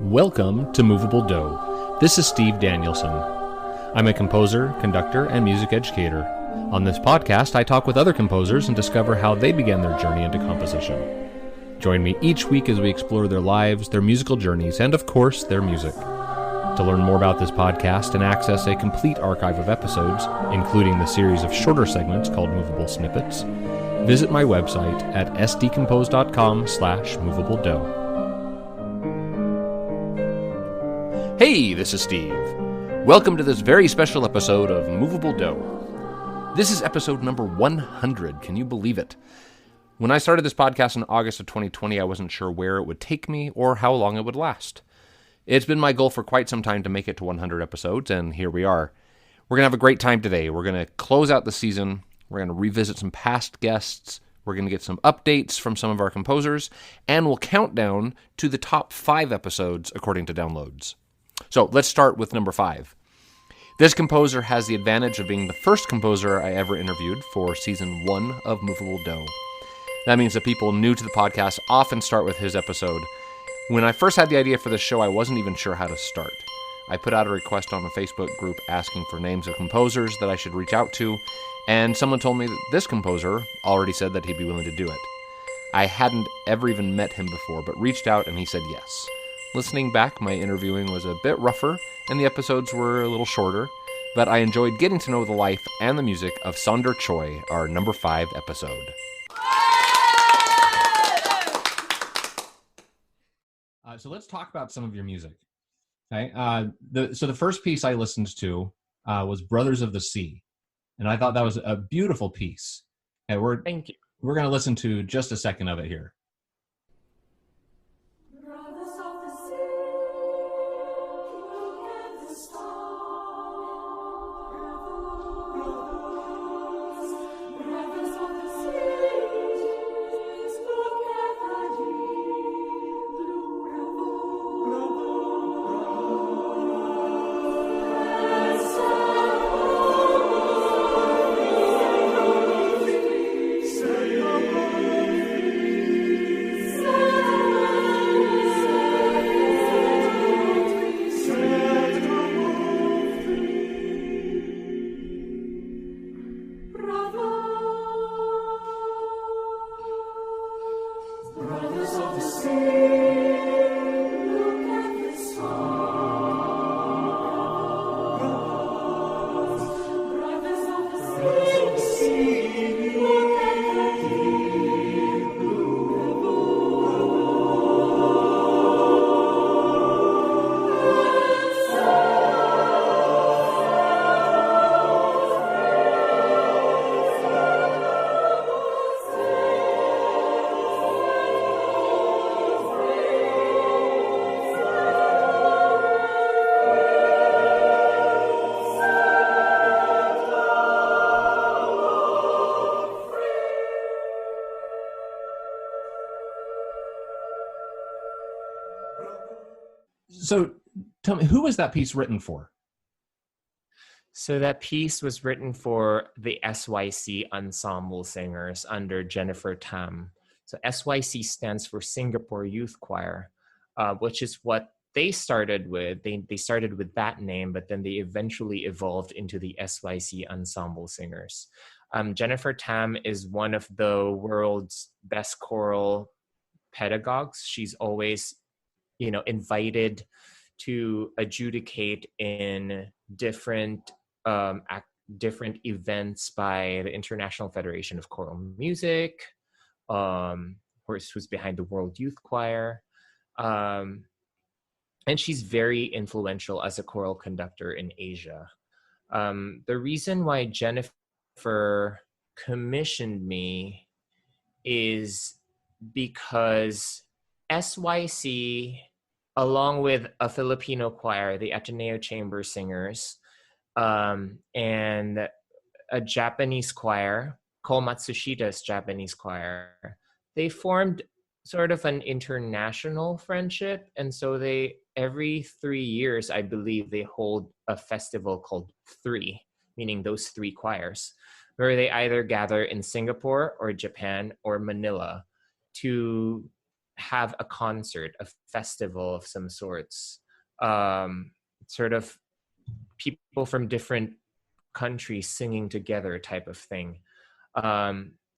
Welcome to Moveable Do. This is Steve Danielson. I'm a composer, conductor, and music educator. On this podcast, I talk with other composers and discover how they began their journey into composition. Join me each week as we explore their lives, their musical journeys, and of course, their music. To learn more about this podcast and access a complete archive of episodes, including the series of shorter segments called Movable Snippets, visit my website at sdcompose.com/moveabledo. Hey, this is Steve. Welcome to this very special episode of Moveable Do. This is episode number 100. Can you believe it? When I started this podcast in August of 2020, I wasn't sure where it would take me or how long it would last. It's been my goal for quite some time to make it to 100 episodes, and here we are. We're going to have a great time today. We're going to close out the season. We're going to revisit some past guests. We're going to get some updates from some of our composers, and we'll count down to the top 5 episodes according to downloads. So let's start with number 5. This composer has the advantage of being the first composer I ever interviewed for season 1 of Moveable Do. That means that people new to the podcast often start with his episode. When I first had the idea for this show, I wasn't even sure how to start. I put out a request on a Facebook group asking for names of composers that I should reach out to, and someone told me that this composer already said that he'd be willing to do it. I hadn't ever even met him before, but reached out and he said yes. Listening back, my interviewing was a bit rougher, and the episodes were a little shorter, but I enjoyed getting to know the life and the music of Sonder Choi, our number 5 episode. So let's talk about some of your music. Okay. So the first piece I listened to was Brothers of the Sea, and I thought that was a beautiful piece. Okay, Thank you. We're going to listen to just a second of it here. Brothers of the sea, look at the stars. Brothers of the seas, look at the deep blue So tell me, who was that piece written for? So that piece was written for the SYC ensemble singers under Jennifer Tam. So SYC stands for Singapore Youth Choir, which is what they started with. They started with that name, but then they eventually evolved into the SYC ensemble singers. Jennifer Tam is one of the world's best choral pedagogues. She's always invited to adjudicate in different events by the International Federation of Choral Music, who's behind the World Youth Choir, and she's very influential as a choral conductor in Asia. The reason why Jennifer commissioned me is because SYC, along with a Filipino choir, the Ateneo Chamber Singers, and a Japanese choir, Ko Matsushida's Japanese choir, they formed sort of an international friendship. And so every 3 years, I believe, they hold a festival called Three, meaning those 3 choirs, where they either gather in Singapore or Japan or Manila to have a concert, a festival of some sorts, sort of people from different countries singing together type of thing.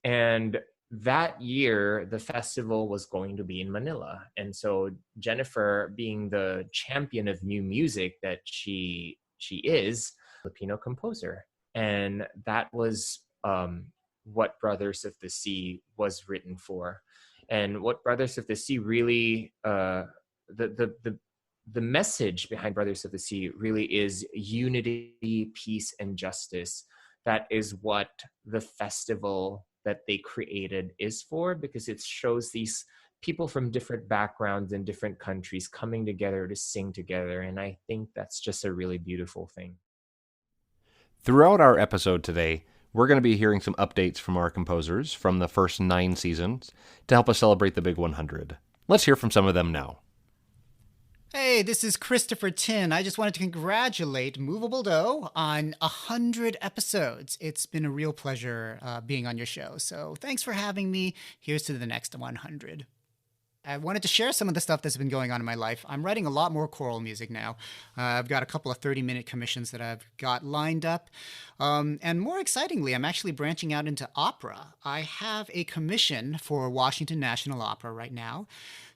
And that year, the festival was going to be in Manila. And so Jennifer, being the champion of new music that she is, Filipino composer. And that was what Brothers of the Sea was written for. And what Brothers of the Sea really, the message behind Brothers of the Sea really is unity, peace, and justice. That is what the festival that they created is for, because it shows these people from different backgrounds and different countries coming together to sing together. And I think that's just a really beautiful thing. Throughout our episode today, we're going to be hearing some updates from our composers from the first 9 seasons to help us celebrate the big 100. Let's hear from some of them now. Hey, this is Christopher Tin. I just wanted to congratulate Moveable Do on 100 episodes. It's been a real pleasure being on your show, so thanks for having me. Here's to the next 100. I wanted to share some of the stuff that's been going on in my life. I'm writing a lot more choral music now. I've got a couple of 30-minute commissions that I've got lined up. And more excitingly, I'm actually branching out into opera. I have a commission for Washington National Opera right now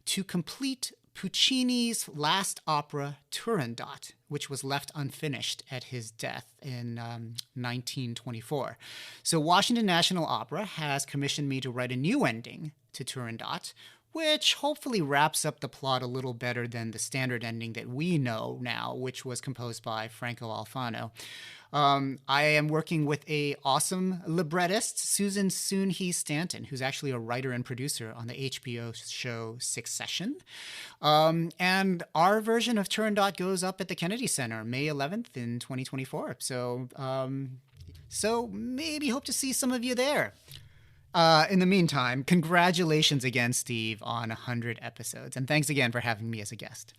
to complete Puccini's last opera, Turandot, which was left unfinished at his death in 1924. So Washington National Opera has commissioned me to write a new ending to Turandot, which hopefully wraps up the plot a little better than the standard ending that we know now, which was composed by Franco Alfano. I am working with a awesome librettist, Susan Soon-Hee Stanton, who's actually a writer and producer on the HBO show Succession. And our version of Turandot goes up at the Kennedy Center May 11th in 2024. So maybe hope to see some of you there. In the meantime, congratulations again, Steve, on 100 episodes. And thanks again for having me as a guest.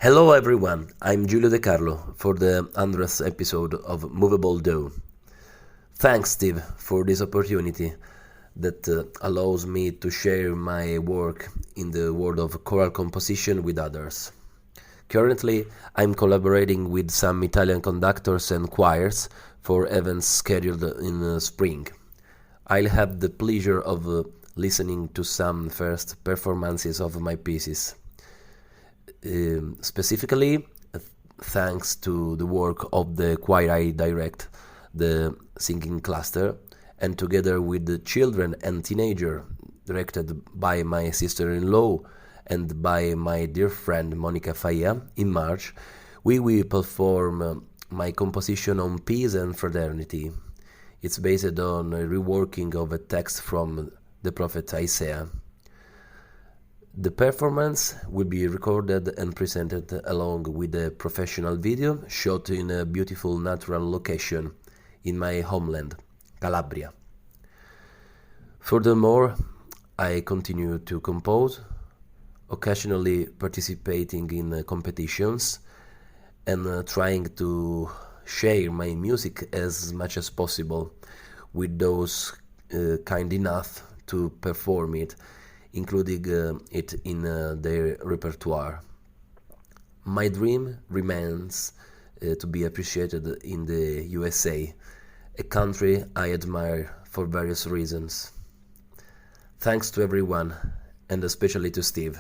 Hello everyone, I'm Giulio De Carlo for the 100th episode of Moveable Do. Thanks, Steve, for this opportunity that allows me to share my work in the world of choral composition with others. Currently, I'm collaborating with some Italian conductors and choirs for events scheduled in spring. I'll have the pleasure of listening to some first performances of my pieces. Specifically, thanks to the work of the choir I direct, the singing cluster, and together with the children and teenagers, directed by my sister-in-law and by my dear friend Monica Faia, in March, we will perform my composition on peace and fraternity. It's based on a reworking of a text from the prophet Isaiah. The performance will be recorded and presented along with a professional video shot in a beautiful natural location in my homeland, Calabria. Furthermore, I continue to compose, occasionally participating in competitions and trying to share my music as much as possible with those kind enough to perform it, including it in their repertoire. My dream remains to be appreciated in the USA, a country I admire for various reasons. Thanks to everyone, and especially to Steve.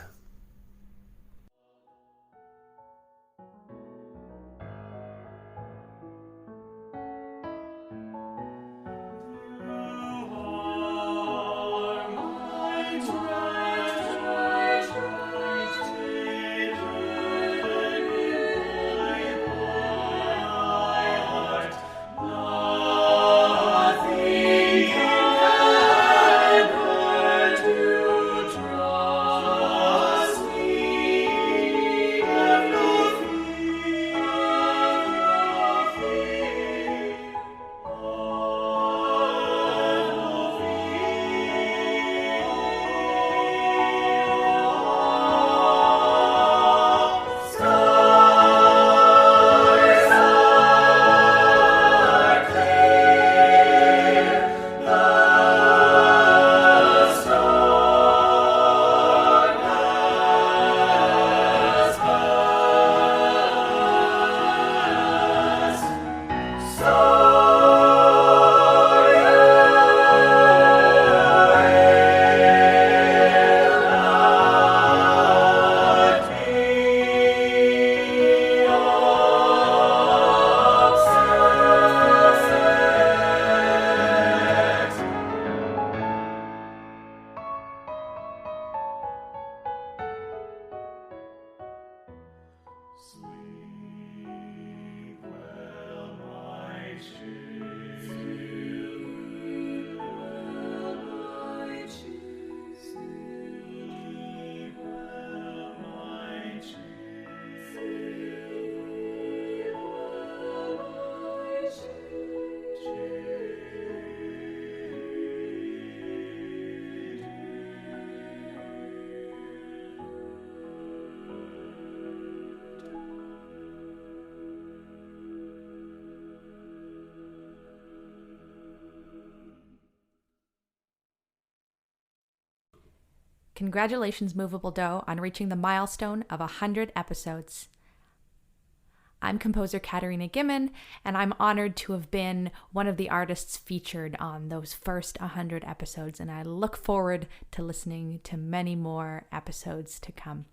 Congratulations, Moveable Do, on reaching the milestone of 100 episodes. I'm composer Katerina Gimmon, and I'm honored to have been one of the artists featured on those first 100 episodes, and I look forward to listening to many more episodes to come.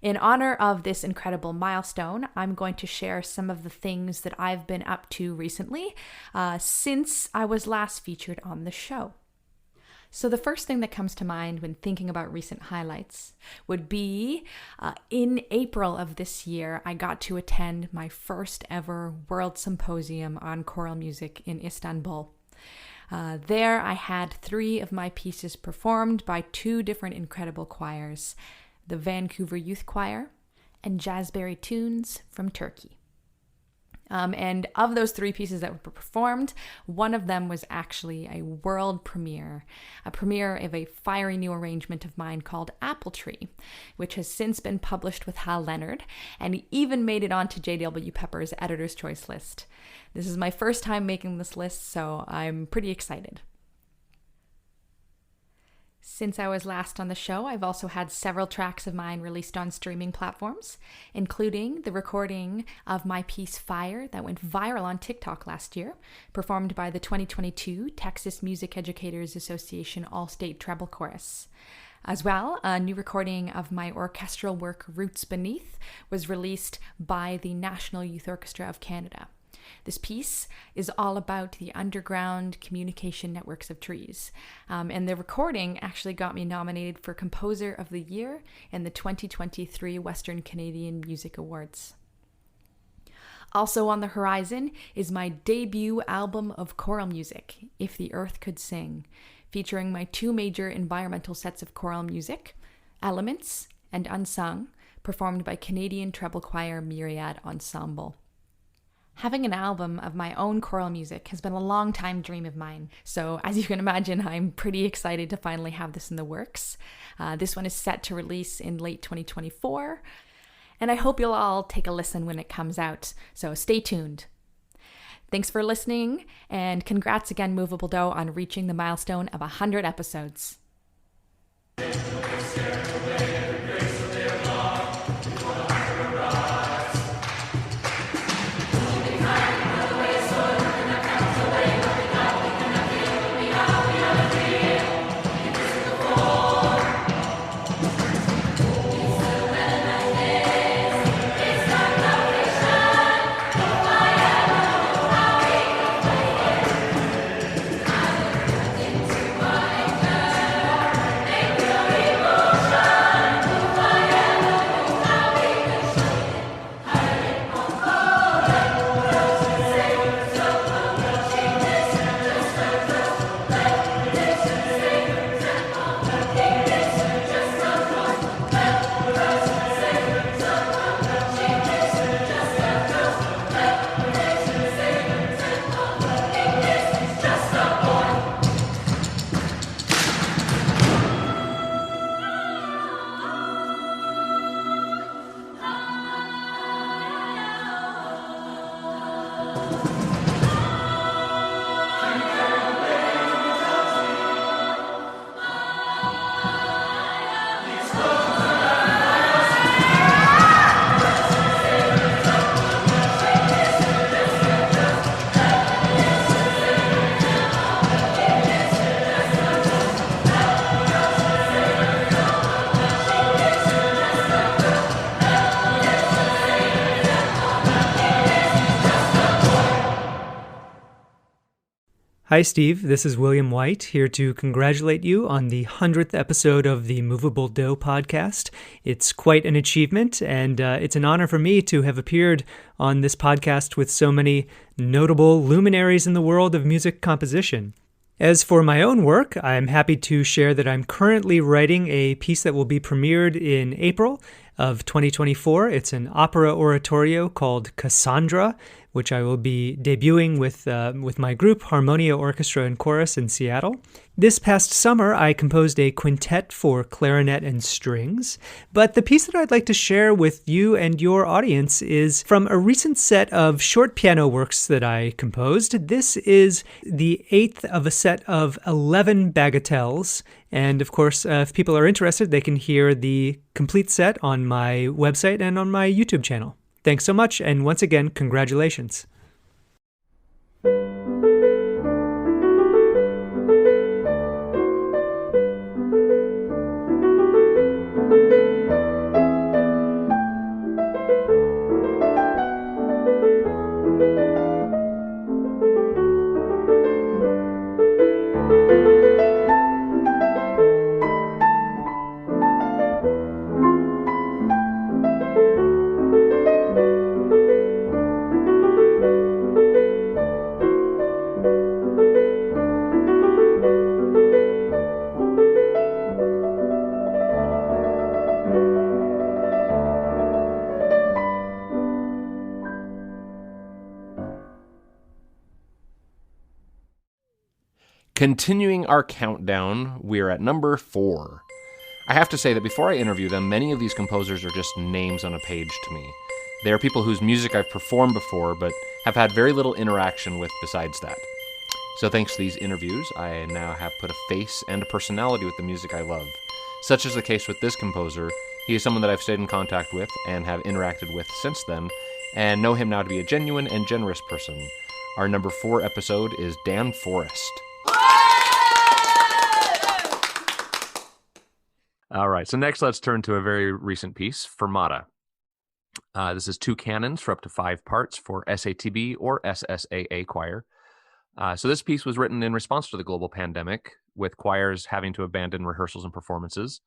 In honor of this incredible milestone, I'm going to share some of the things that I've been up to recently since I was last featured on the show. So the first thing that comes to mind when thinking about recent highlights would be in April of this year, I got to attend my first ever World Symposium on choral music in Istanbul. There I had 3 of my pieces performed by 2 different incredible choirs, the Vancouver Youth Choir and Jazzberry Tunes from Turkey. And of those 3 pieces that were performed, one of them was actually a world premiere, a premiere of a fiery new arrangement of mine called Apple Tree, which has since been published with Hal Leonard and even made it onto J.W. Pepper's Editor's Choice list. This is my first time making this list, so I'm pretty excited. Since I was last on the show, I've also had several tracks of mine released on streaming platforms, including the recording of my piece Fire that went viral on TikTok last year, performed by the 2022 Texas Music Educators Association All-State Treble Chorus. As well, a new recording of my orchestral work Roots Beneath was released by the National Youth Orchestra of Canada. This piece is all about the underground communication networks of trees. And the recording actually got me nominated for Composer of the Year in the 2023 Western Canadian Music Awards. Also on the horizon is my debut album of choral music, If the Earth Could Sing, featuring my 2 major environmental sets of choral music, Elements and Unsung, performed by Canadian treble choir Myriad Ensemble. Having an album of my own choral music has been a long-time dream of mine, so as you can imagine, I'm pretty excited to finally have this in the works. This one is set to release in late 2024, and I hope you'll all take a listen when it comes out, so stay tuned. Thanks for listening, and congrats again, Moveable Do, on reaching the milestone of 100 episodes. Hi, Steve. This is William White, here to congratulate you on the 100th episode of the Moveable Do podcast. It's quite an achievement, and it's an honor for me to have appeared on this podcast with so many notable luminaries in the world of music composition. As for my own work, I'm happy to share that I'm currently writing a piece that will be premiered in April of 2024. It's an opera oratorio called Cassandra, which I will be debuting with my group, Harmonia Orchestra and Chorus in Seattle. This past summer, I composed a quintet for clarinet and strings, but the piece that I'd like to share with you and your audience is from a recent set of short piano works that I composed. This is the 8th of a set of 11 bagatelles, And of course, if people are interested, they can hear the complete set on my website and on my YouTube channel. Thanks so much, and once again, congratulations. Continuing our countdown, we're at number 4. I have to say that before I interview them, many of these composers are just names on a page to me. They are people whose music I've performed before, but have had very little interaction with besides that. So thanks to these interviews, I now have put a face and a personality with the music I love. Such is the case with this composer. He is someone that I've stayed in contact with and have interacted with since then, and know him now to be a genuine and generous person. Our number 4 episode is Dan Forrest. All right, so next let's turn to a very recent piece, Fermata. This is 2 canons for up to 5 parts for SATB or SSAA choir. So this piece was written in response to the global pandemic, with choirs having to abandon rehearsals and performances.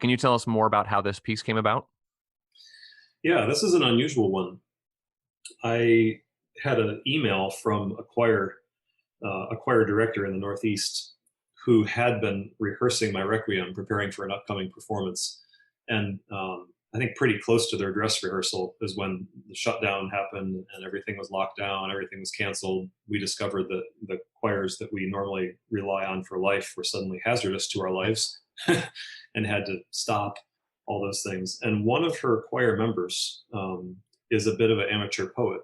Can you tell us more about how this piece came about? Yeah, this is an unusual one. I had an email from a choir director in the Northeast who had been rehearsing my Requiem, preparing for an upcoming performance. And I think pretty close to their dress rehearsal is when the shutdown happened and everything was locked down, everything was canceled. We discovered that the choirs that we normally rely on for life were suddenly hazardous to our lives and had to stop all those things. And one of her choir members is a bit of an amateur poet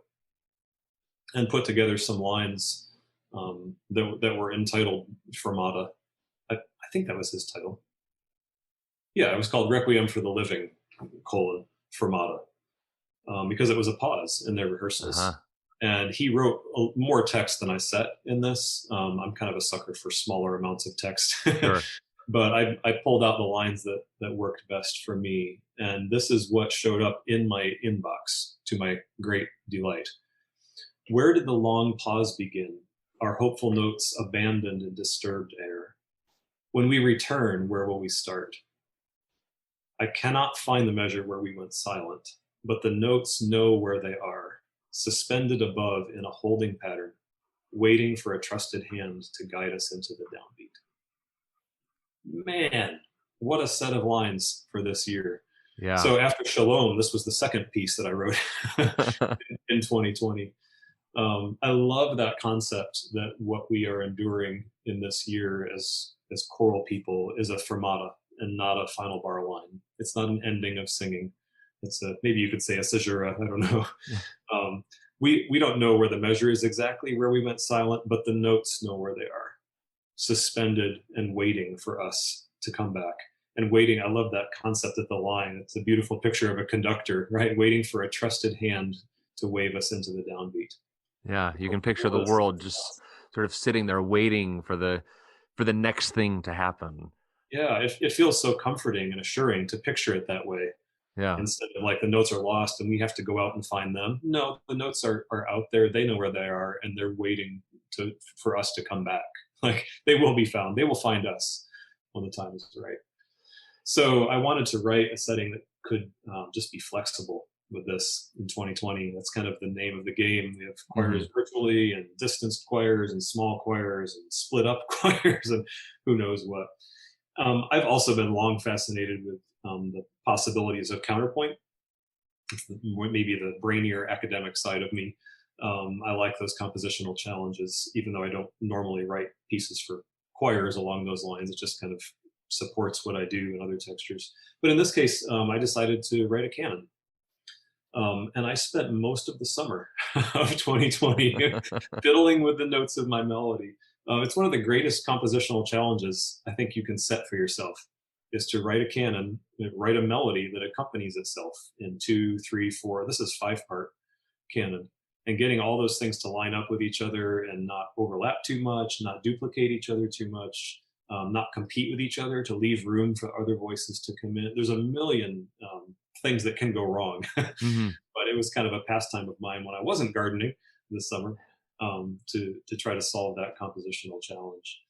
and put together some lines that were entitled Fermata. I think that was his title. Yeah, it was called Requiem for the Living, Fermata, because it was a pause in their rehearsals. Uh-huh. And he wrote more text than I set in this. I'm kind of a sucker for smaller amounts of text. Sure. But I pulled out the lines that worked best for me. And this is what showed up in my inbox, to my great delight. Where did the long pause begin? Our hopeful notes abandoned in disturbed air. When we return, where will we start? I cannot find the measure where we went silent, but the notes know where they are, suspended above in a holding pattern, waiting for a trusted hand to guide us into the downbeat. Man, what a set of lines for this year. Yeah. So after Shalom, this was the second piece that I wrote in 2020. I love that concept that what we are enduring in this year as choral people is a fermata and not a final bar line. It's not an ending of singing. It's maybe you could say a caesura, I don't know. We don't know where the measure is exactly where we went silent, but the notes know where they are, suspended and waiting for us to come back. And waiting, I love that concept of the line. It's a beautiful picture of a conductor, right? Waiting for a trusted hand to wave us into the downbeat. Yeah, you can picture the world just sort of sitting there waiting for the next thing to happen. Yeah, it feels so comforting and assuring to picture it that way. Yeah. Instead of like the notes are lost and we have to go out and find them. No, the notes are out there. They know where they are and they're waiting for us to come back. Like they will be found. They will find us when the time is right. So I wanted to write a setting that could just be flexible with this in 2020. That's kind of the name of the game. We have choirs virtually and distanced choirs and small choirs and split up choirs and who knows what. I've also been long fascinated with the possibilities of counterpoint, maybe the brainier academic side of me. I like those compositional challenges, even though I don't normally write pieces for choirs along those lines. It just kind of supports what I do in other textures. But in this case, I decided to write a canon. And I spent most of the summer of 2020 fiddling with the notes of my melody It's one of the greatest compositional challenges I think you can set for yourself, is to write a canon, write a melody that accompanies itself in 2, 3, 4. This is 5-part canon, and getting all those things to line up with each other and not overlap too much, not duplicate each other too much, not compete with each other, to leave room for other voices to come in. There's a million things that can go wrong. Hmm. But it was kind of a pastime of mine when I wasn't gardening this summer, to try to solve that compositional challenge.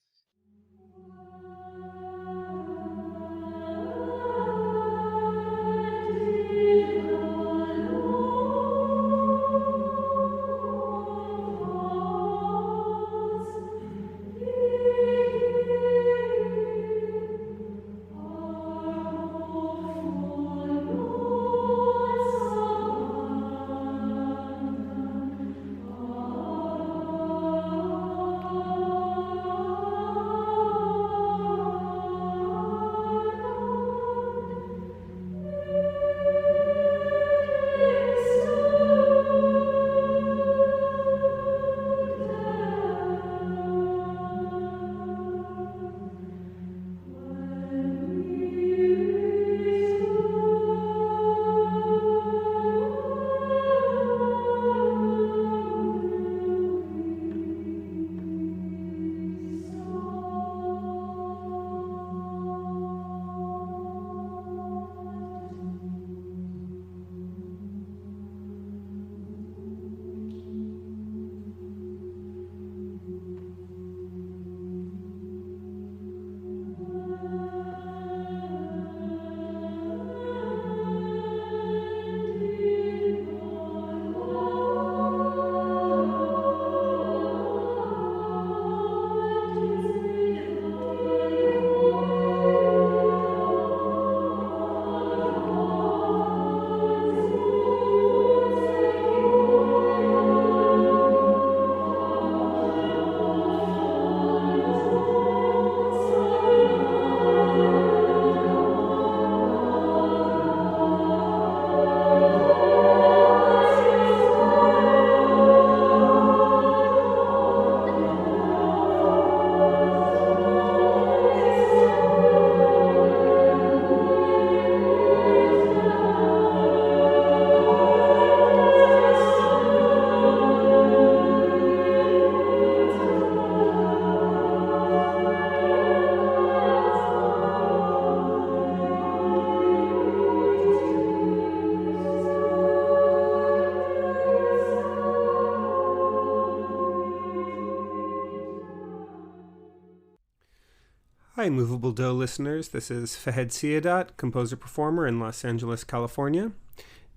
Hi, Moveable Do listeners. This is Fahed Siadat, composer-performer in Los Angeles, California.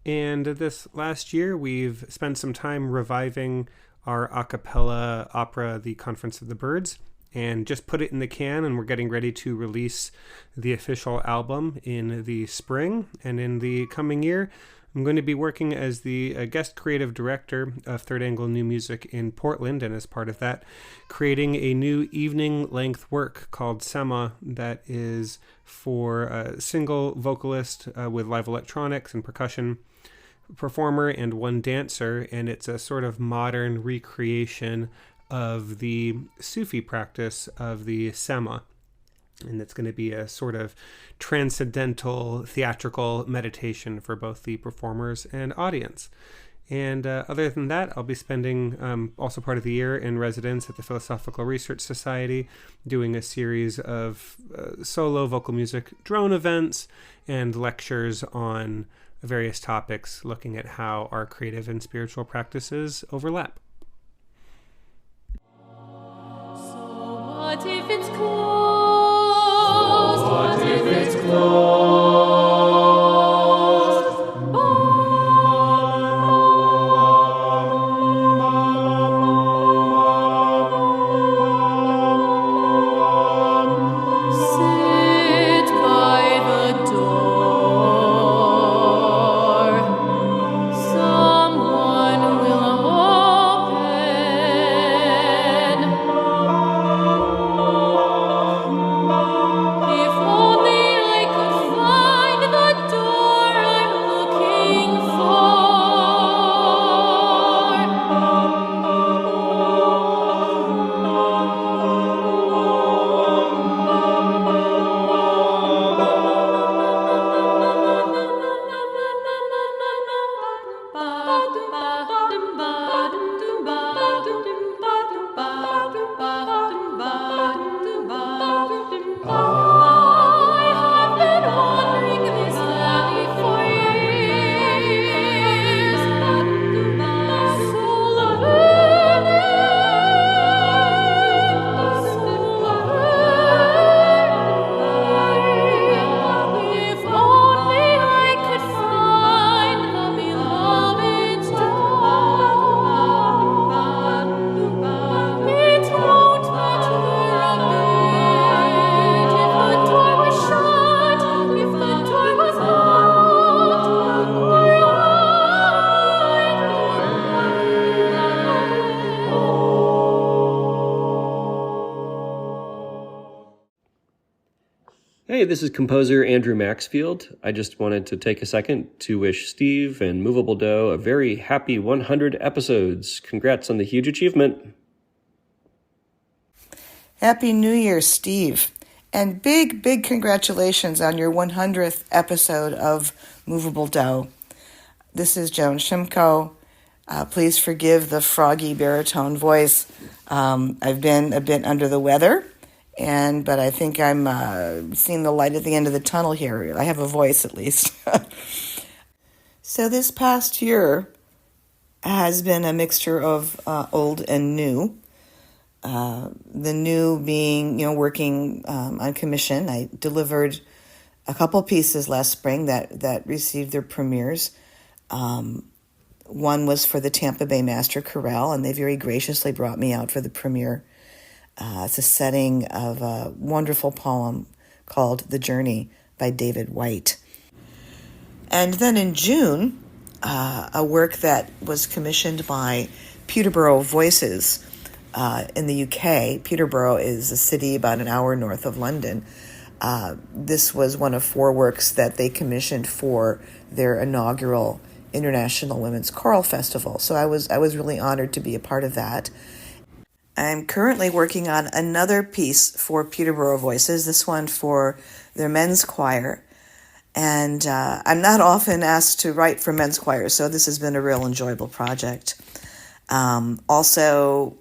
And this last year, we've spent some time reviving our a cappella opera, The Conference of the Birds, and just put it in the can, and we're getting ready to release the official album in the spring. And in the coming year, I'm going to be working as the guest creative director of Third Angle New Music in Portland, and as part of that, creating a new evening-length work called Sema that is for a single vocalist with live electronics and percussion, performer, and one dancer, and it's a sort of modern recreation of the Sufi practice of the Sema. And it's going to be a sort of transcendental theatrical meditation for both the performers and audience. And other than that, I'll be spending also part of the year in residence at the Philosophical Research Society, doing a series of solo vocal music drone events and lectures on various topics, looking at how our creative and spiritual practices overlap. So what if it's closed? What if it's closed? Sit by the door. Someone will open. If only I could Hey, this is composer Andrew Maxfield. I just wanted to take a second to wish Steve and Moveable Do a very happy 100 episodes. Congrats on the huge achievement. Happy New Year, Steve. And big congratulations on your 100th episode of Moveable Do. This is Joan Shimko. Please forgive the froggy baritone voice. I've been a bit under the weather, but I think I'm seeing the light at the end of the tunnel here. I have a voice, at least. So this past year has been a mixture of old and new. The new being, working on commission. I delivered a couple pieces last spring that received their premieres. One was for the Tampa Bay Master Chorale, and they very graciously brought me out for the premiere. It's a setting of a wonderful poem called The Journey by David White. And then in June, a work that was commissioned by Peterborough Voices in the UK. Peterborough is a city about an hour north of London. This was one of 4 works that they commissioned for their inaugural International Women's Choral Festival. So I was really honored to be a part of that. I'm currently working on another piece for Peterborough Voices, this one for their men's choir. And I'm not often asked to write for men's choirs, so this has been a real enjoyable project. Also,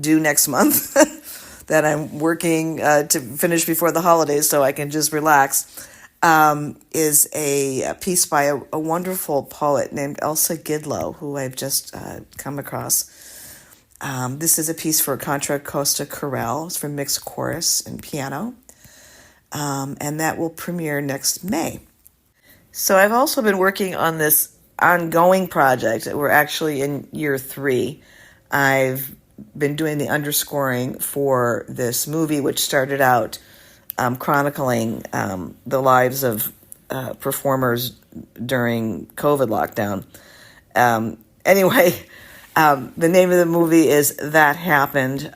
due next month that I'm working to finish before the holidays so I can just relax, is a piece by a wonderful poet named Elsa Gidlow, who I've just come across. This is a piece for Contra Costa Chorale. It's for mixed chorus and piano, and that will premiere next May. So I've also been working on this ongoing project. We're actually in year 3. I've been doing the underscoring for this movie, which started out chronicling the lives of performers during COVID lockdown. The name of the movie is That Happened,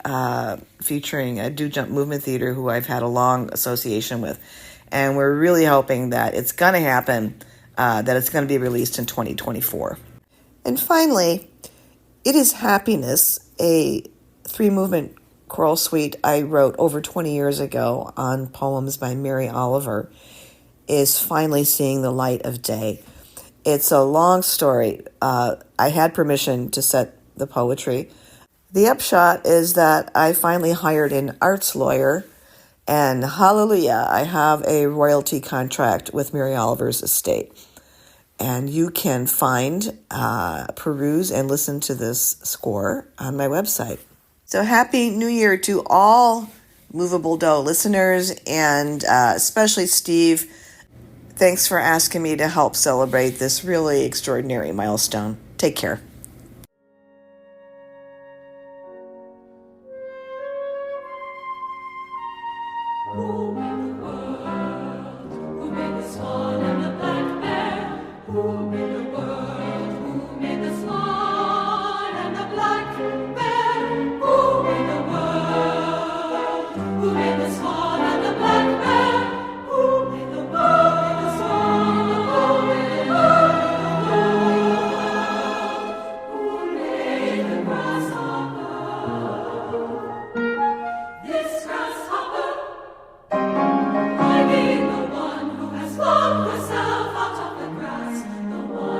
featuring a Do Jump Movement Theater, who I've had a long association with. And we're really hoping that it's going to happen, that it's going to be released in 2024. And finally, It Is Happiness, a 3-movement choral suite I wrote over 20 years ago on poems by Mary Oliver, is finally seeing the light of day. It's a long story. I had permission to set the poetry. The upshot is that I finally hired an arts lawyer, and hallelujah, I have a royalty contract with Mary Oliver's estate. And you can find, peruse, and listen to this score on my website. So Happy New Year to all Moveable Do listeners, and especially Steve. Thanks for asking me to help celebrate this really extraordinary milestone. Take care. I mean the one who has flung herself out of the grass, the one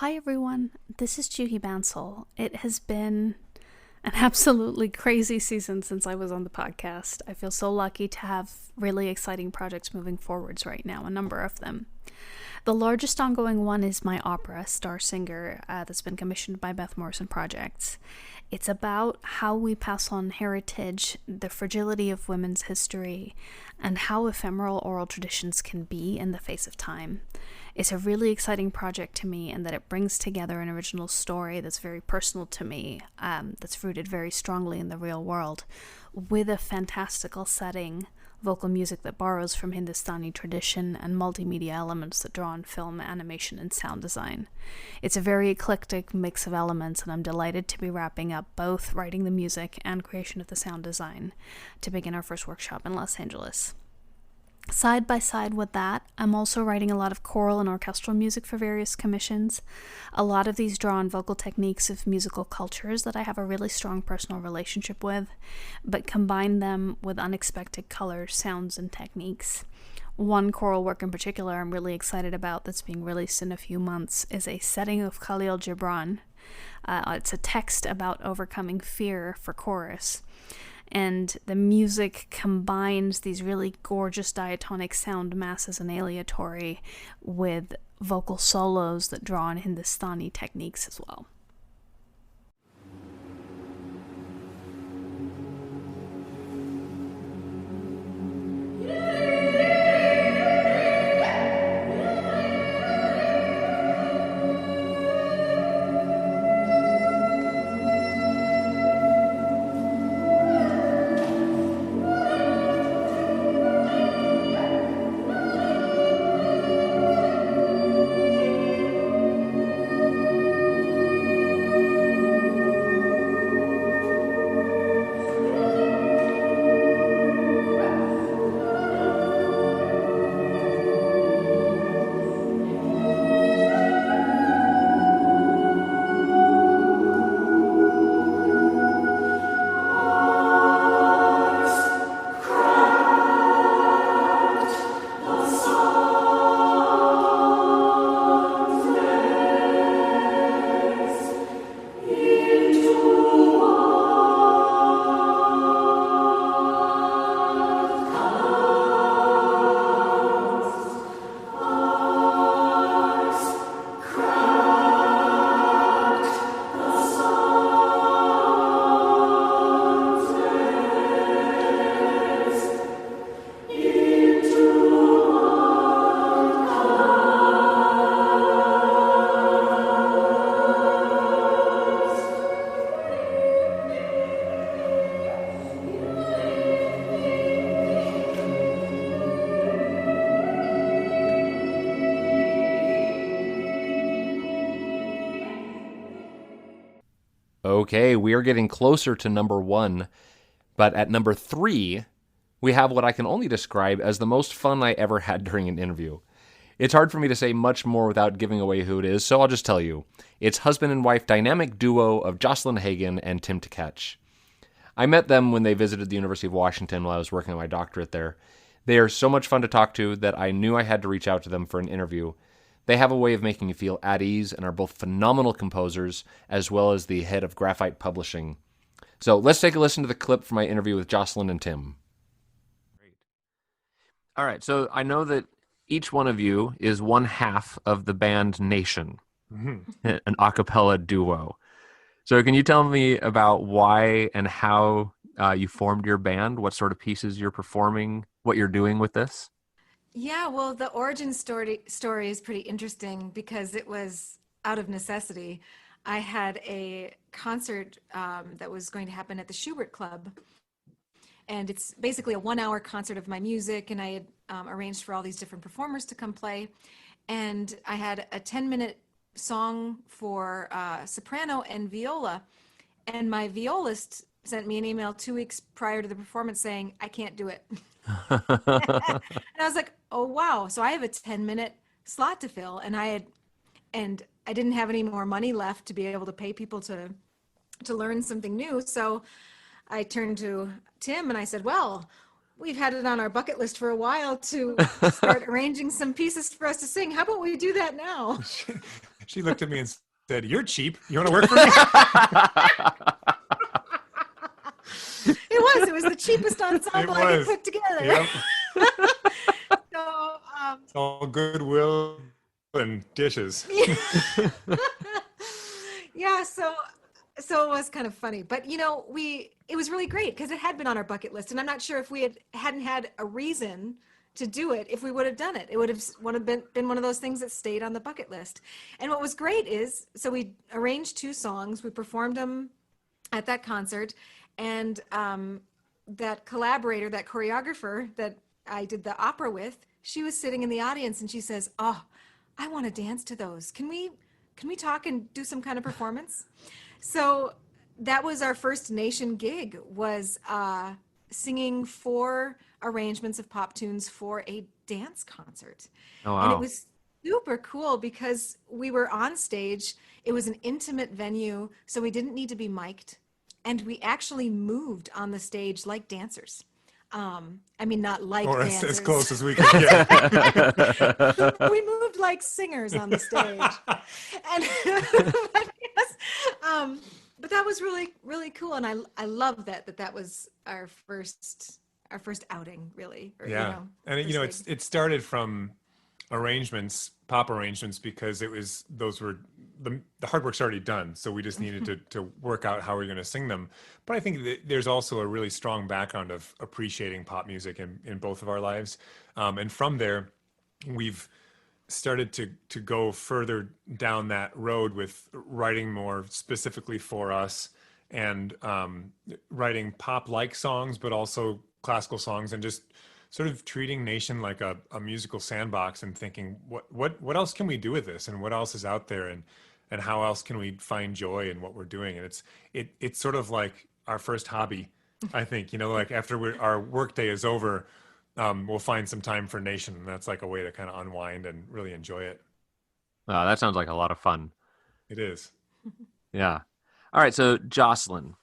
Hi everyone, this is Juhi Bansal. It has been an absolutely crazy season since I was on the podcast. I feel so lucky to have really exciting projects moving forwards right now, a number of them. The largest ongoing one is my opera, Star Singer, that's been commissioned by Beth Morrison Projects. It's about how we pass on heritage, the fragility of women's history, and how ephemeral oral traditions can be in the face of time. It's a really exciting project to me in that it brings together an original story that's very personal to me, that's rooted very strongly in the real world, with a fantastical setting, vocal music that borrows from Hindustani tradition, and multimedia elements that draw on film, animation, and sound design. It's a very eclectic mix of elements, and I'm delighted to be wrapping up both writing the music and creation of the sound design to begin our first workshop in Los Angeles. Side by side with that, I'm also writing a lot of choral and orchestral music for various commissions. A lot of these draw on vocal techniques of musical cultures that I have a really strong personal relationship with, but combine them with unexpected colors, sounds, and techniques. One choral work in particular I'm really excited about that's being released in a few months is a setting of Khalil Gibran. It's a text about overcoming fear for chorus. And the music combines these really gorgeous diatonic sound masses and aleatory with vocal solos that draw on Hindustani techniques as well. Okay, we are getting closer to number 1, but at number 3, we have what I can only describe as the most fun I ever had during an interview. It's hard for me to say much more without giving away who it is, so I'll just tell you. It's husband and wife dynamic duo of Jocelyn Hagan and Tim Tkach. I met them when they visited the University of Washington while I was working on my doctorate there. They are so much fun to talk to that I knew I had to reach out to them for an interview. They have a way of making you feel at ease and are both phenomenal composers, as well as the head of Graphite Publishing. So let's take a listen to the clip from my interview with Jocelyn and Tim. Great. All right, so I know that each one of you is one half of the band Nation, an a cappella duo. So can you tell me about why and how you formed your band, what sort of pieces you're performing, what you're doing with this? Yeah, well, the origin story is pretty interesting because it was out of necessity. I had a concert that was going to happen at the Schubert Club, and it's basically a 1-hour concert of my music, and I had arranged for all these different performers to come play, and I had a 10-minute song for soprano and viola, and my violist sent me an email 2 weeks prior to the performance saying, I can't do it. And I was like, oh, wow. So I have a 10-minute slot to fill, and I didn't have any more money left to be able to pay people to learn something new. So I turned to Tim and I said, well, we've had it on our bucket list for a while to start arranging some pieces for us to sing. How about we do that now? She looked at me and said, "You're cheap. You want to work for me?" It was the cheapest ensemble I could put together. Yep. So, It's all goodwill and dishes. yeah, so it was kind of funny, but it was really great because it had been on our bucket list, and I'm not sure if we hadn't had a reason to do it, if we would have done it. It would have been one of those things that stayed on the bucket list. And what was great is, so we arranged 2 songs, we performed them at that concert, and that collaborator, that choreographer that I did the opera with, she was sitting in the audience and she says, "Oh, I want to dance to those. Can we talk and do some kind of performance?" So that was our first nation gig, was singing 4 arrangements of pop tunes for a dance concert. Oh, wow. And it was super cool because we were on stage. It was an intimate venue, so we didn't need to be mic'd. And we actually moved on the stage like dancers. I mean, not like Or dancers. as close as we could get. We moved like singers on the stage. And but that was really, really cool. And I love that was our first outing, really. Or, Yeah. And it started from pop arrangements, because the hard work's already done. So we just needed to work out how we're going to sing them. But I think that there's also a really strong background of appreciating pop music in both of our lives. And from there, we've started to go further down that road with writing more specifically for us, and writing pop-like songs, but also classical songs, and just sort of treating Nation like a musical sandbox, and thinking what else can we do with this, and what else is out there, and how else can we find joy in what we're doing. And it's sort of like our first hobby, I think. Like after our workday is over, we'll find some time for Nation, and that's like a way to kind of unwind and really enjoy it. Wow, that sounds like a lot of fun. It is. Yeah. All right, so Jocelyn,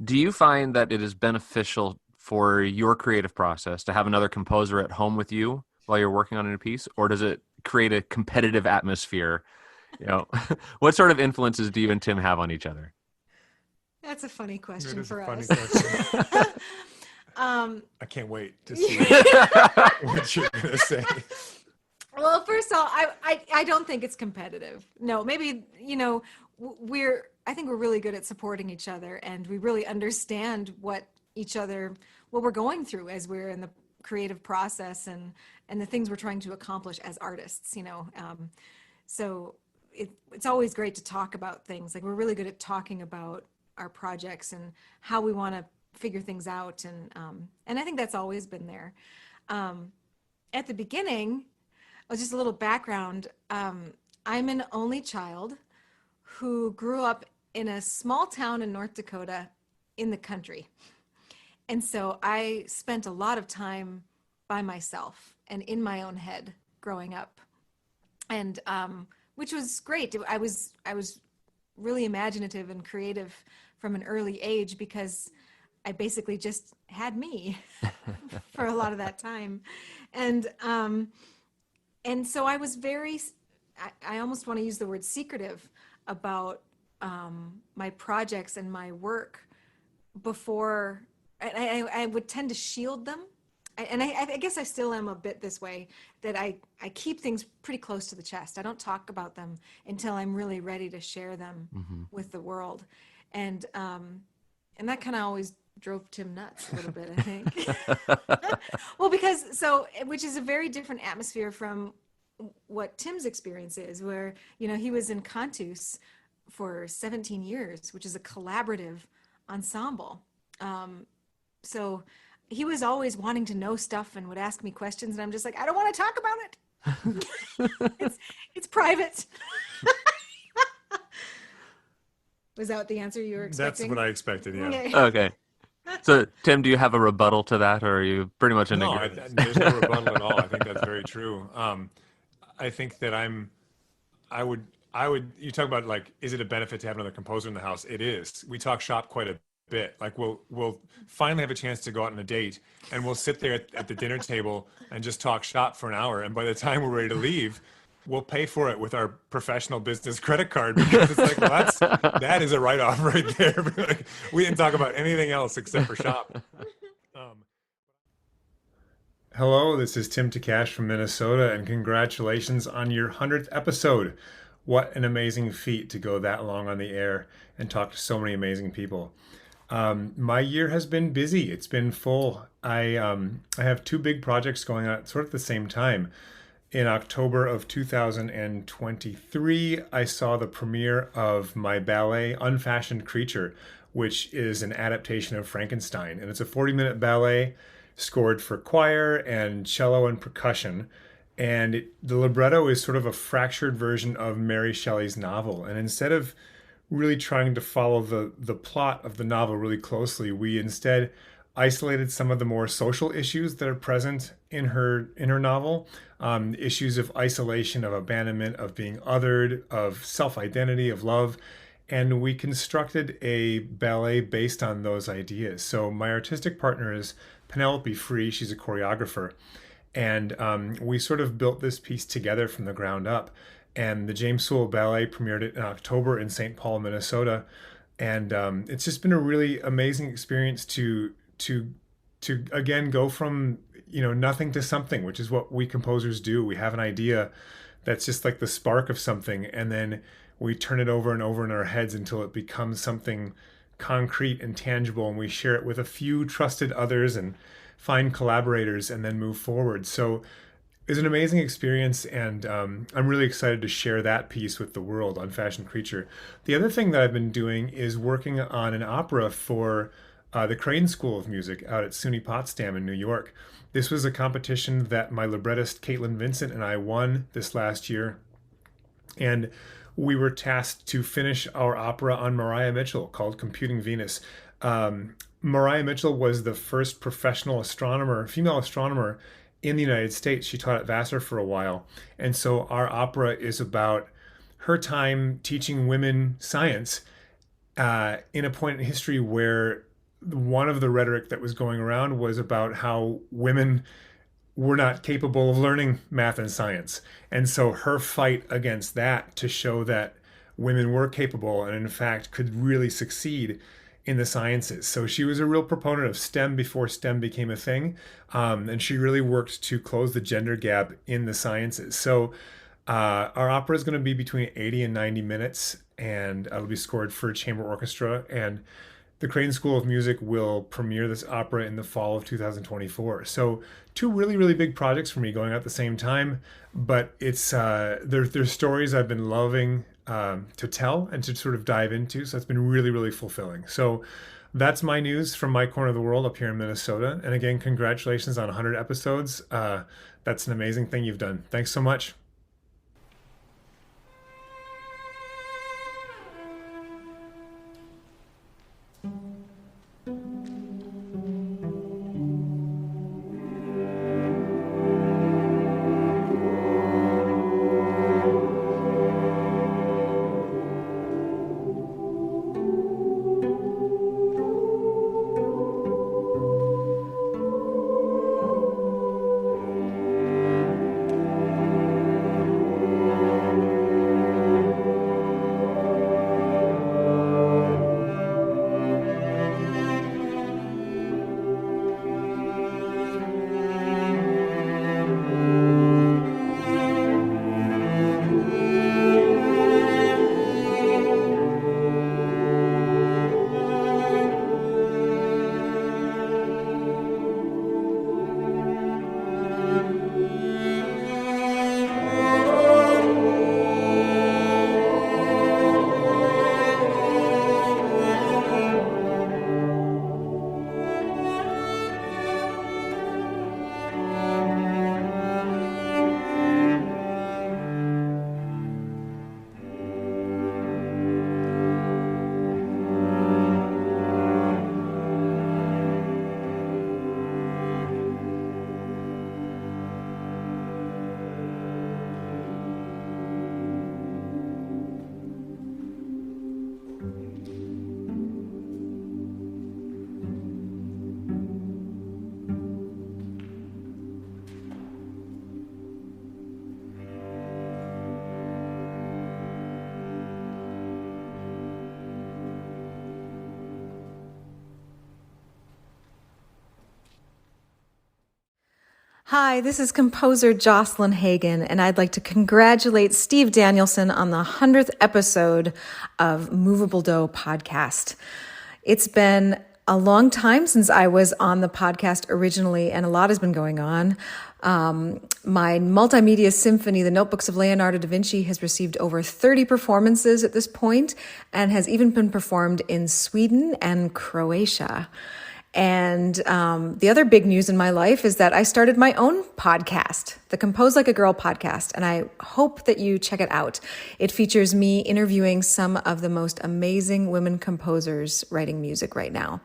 do you find that it is beneficial for your creative process to have another composer at home with you while you're working on a piece, or does it create a competitive atmosphere? What sort of influences do you and Tim have on each other? That's a funny question for Funny us. question. I can't wait to see what you're going to say. Well, first of all, I don't think it's competitive. No, maybe, I think we're really good at supporting each other, and we really understand what we're going through as we're in the creative process, and the things we're trying to accomplish as artists, So it's always great to talk about things. Like, we're really good at talking about our projects and how we want to figure things out. And I think that's always been there. At the beginning, just a little background. I'm an only child who grew up in a small town in North Dakota in the country. And so I spent a lot of time by myself and in my own head growing up. And which was great. I was really imaginative and creative from an early age, because I basically just had me for a lot of that time. And so I was I almost want to use the word secretive about my projects and my work before. I would tend to shield them. I guess I still am a bit this way, that I keep things pretty close to the chest. I don't talk about them until I'm really ready to share them with the world. And that kind of always drove Tim nuts a little bit, I think. Well, which is a very different atmosphere from what Tim's experience is, where, he was in Cantus for 17 years, which is a collaborative ensemble. So he was always wanting to know stuff and would ask me questions, and I'm just like, I don't want to talk about it. It's private. Was that the answer you were expecting? That's what I expected, yeah. Okay. So, Tim, do you have a rebuttal to that, or are you pretty much in agreement? No, there's no rebuttal at all. I think that's very true. I think that I would, you talk about, like, is it a benefit to have another composer in the house? It is. We talk shop quite a bit. Like, we'll finally have a chance to go out on a date, and we'll sit there at the dinner table and just talk shop for an hour. And by the time we're ready to leave, we'll pay for it with our professional business credit card, because it's like, well, that is a write-off right there. Like, we didn't talk about anything else except for shop. Hello, this is Tim Takash from Minnesota, and congratulations on your 100th episode. What an amazing feat to go that long on the air and talk to so many amazing people. My year has been busy. It's been full. I have two big projects going on sort of at the same time. In October of 2023, I saw the premiere of my ballet, Unfashioned Creature, which is an adaptation of Frankenstein. And it's a 40-minute ballet scored for choir and cello and percussion. And the libretto is sort of a fractured version of Mary Shelley's novel. And instead of really trying to follow the plot of the novel really closely, we instead isolated some of the more social issues that are present in her novel, issues of isolation, of abandonment, of being othered, of self-identity, of love. And we constructed a ballet based on those ideas. So my artistic partner is Penelope Free. She's a choreographer. And we sort of built this piece together from the ground up. And the James Sewell Ballet premiered it in October in St. Paul, Minnesota. And it's just been a really amazing experience to again go from nothing to something, which is what we composers do. We have an idea that's just like the spark of something, and then we turn it over and over in our heads until it becomes something concrete and tangible, and we share it with a few trusted others and find collaborators and then move forward. So it's an amazing experience, and I'm really excited to share that piece with the world on Fashion Creature. The other thing that I've been doing is working on an opera for the Crane School of Music out at SUNY Potsdam in New York. This was a competition that my librettist Caitlin Vincent and I won this last year, and we were tasked to finish our opera on Mariah Mitchell called Computing Venus. Mariah Mitchell was the first professional astronomer, female astronomer in the United States. She taught at Vassar for a while. And so our opera is about her time teaching women science in a point in history where one of the rhetoric that was going around was about how women were not capable of learning math and science. And so her fight against that to show that women were capable and in fact could really succeed in the sciences. So she was a real proponent of STEM before STEM became a thing. And she really worked to close the gender gap in the sciences. So our opera is going to be between 80 and 90 minutes, and it'll be scored for chamber orchestra. And the Crane School of Music will premiere this opera in the fall of 2024. So two really, really big projects for me going out at the same time, but it's they're stories I've been loving to tell and to sort of dive into. So it's been really, really fulfilling. So that's my news from my corner of the world up here in Minnesota. And again, congratulations on 100 episodes. That's an amazing thing you've done. Thanks so much. Hi, this is composer Jocelyn Hagan, and I'd like to congratulate Steve Danielson on the 100th episode of Moveable Do podcast. It's been a long time since I was on the podcast originally, and a lot has been going on. My multimedia symphony, The Notebooks of Leonardo da Vinci, has received over 30 performances at this point and has even been performed in Sweden and Croatia. And the other big news in my life is that I started my own podcast, the Compose Like a Girl podcast, and I hope that you check it out. It features me interviewing some of the most amazing women composers writing music right now.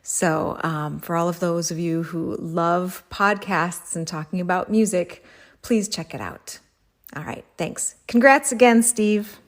So for all of those of you who love podcasts and talking about music, please check it out. All right, thanks. Congrats again, Steve.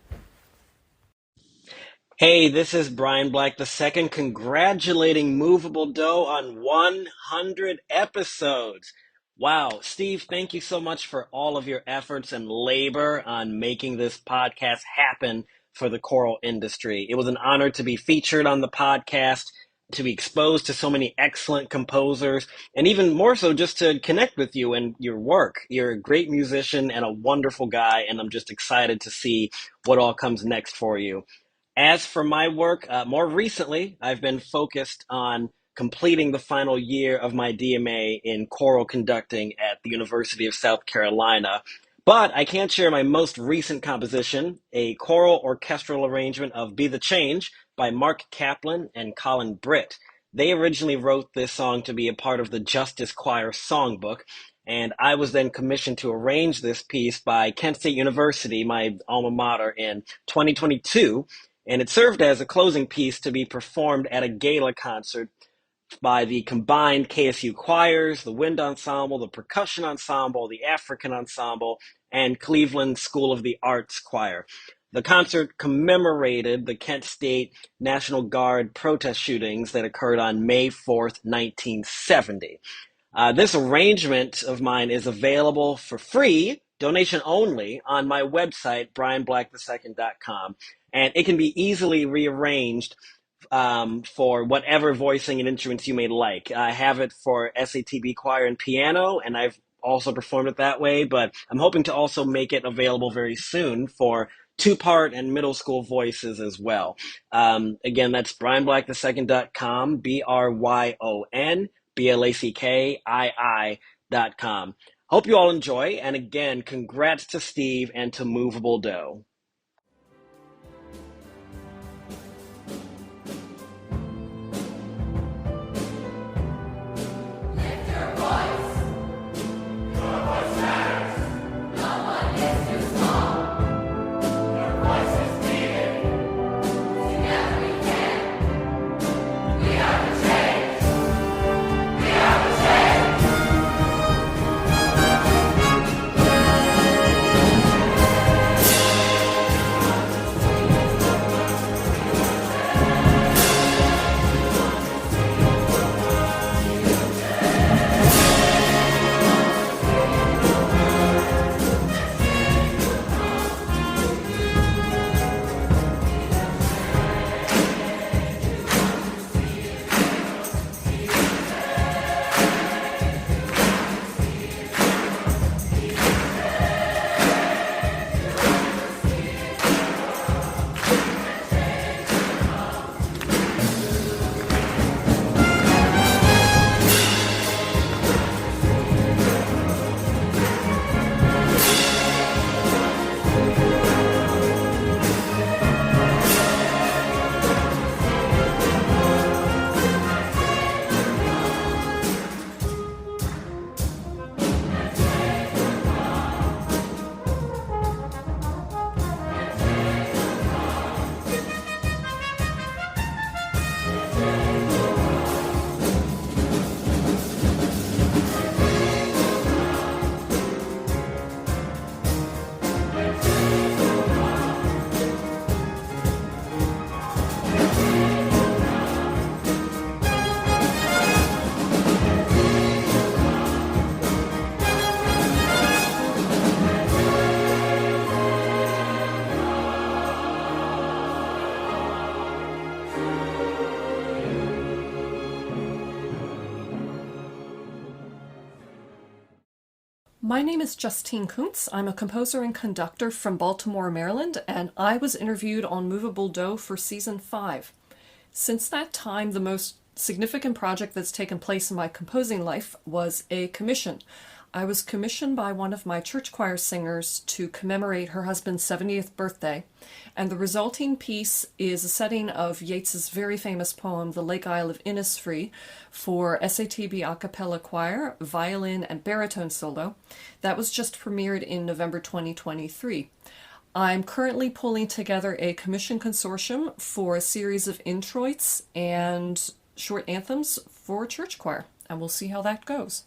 Hey, this is Brian Black II, congratulating Moveable Do on 100 episodes. Wow, Steve, thank you so much for all of your efforts and labor on making this podcast happen for the choral industry. It was an honor to be featured on the podcast, to be exposed to so many excellent composers, and even more so just to connect with you and your work. You're a great musician and a wonderful guy, and I'm just excited to see what all comes next for you. As for my work, more recently, I've been focused on completing the final year of my DMA in choral conducting at the University of South Carolina. But I can't share my most recent composition, a choral orchestral arrangement of Be the Change by Mark Kaplan and Colin Britt. They originally wrote this song to be a part of the Justice Choir songbook, and I was then commissioned to arrange this piece by Kent State University, my alma mater, in 2022. And it served as a closing piece to be performed at a gala concert by the combined KSU choirs, the wind ensemble, the percussion ensemble, the African ensemble, and Cleveland School of the Arts choir. The concert commemorated the Kent State National Guard protest shootings that occurred on May 4th, 1970. This arrangement of mine is available for free, donation only, on my website, brianblack2nd.com. And it can be easily rearranged for whatever voicing and instruments you may like. I have it for SATB choir and piano, and I've also performed it that way, but I'm hoping to also make it available very soon for two-part and middle school voices as well. Again, that's brianblack2nd.com, BRYONBLACKII.com. Hope you all enjoy, and again, congrats to Steve and to Moveable Do. My name is Justine Kuntz. I'm a composer and conductor from Baltimore, Maryland, and I was interviewed on Moveable Do for season 5. Since that time, the most significant project that's taken place in my composing life was a commission. I was commissioned by one of my church choir singers to commemorate her husband's 70th birthday, and the resulting piece is a setting of Yeats's very famous poem, The Lake Isle of Innisfree, for SATB a cappella choir, violin, and baritone solo. That was just premiered in November 2023. I'm currently pulling together a commission consortium for a series of introits and short anthems for church choir, and we'll see how that goes.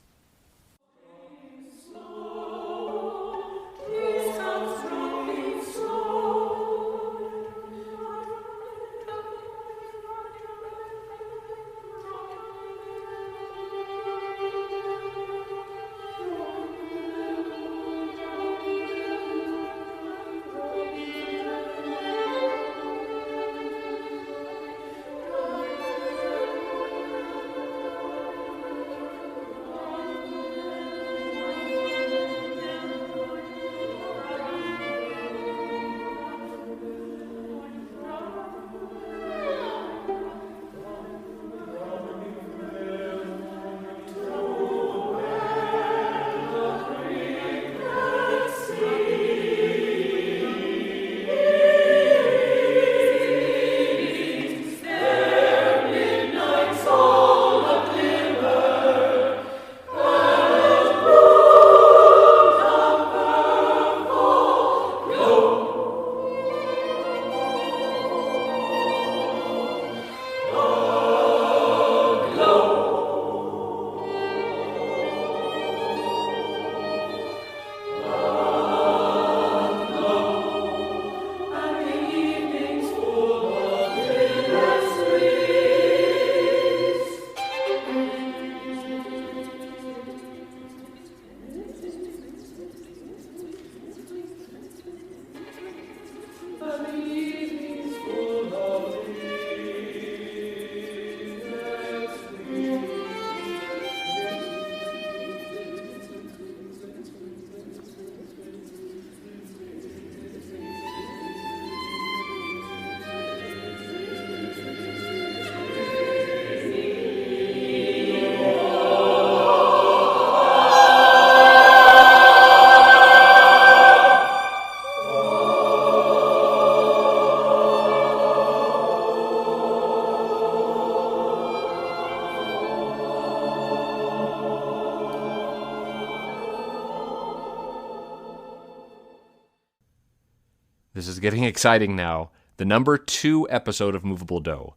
This is getting exciting now. The number 2 episode of Moveable Do.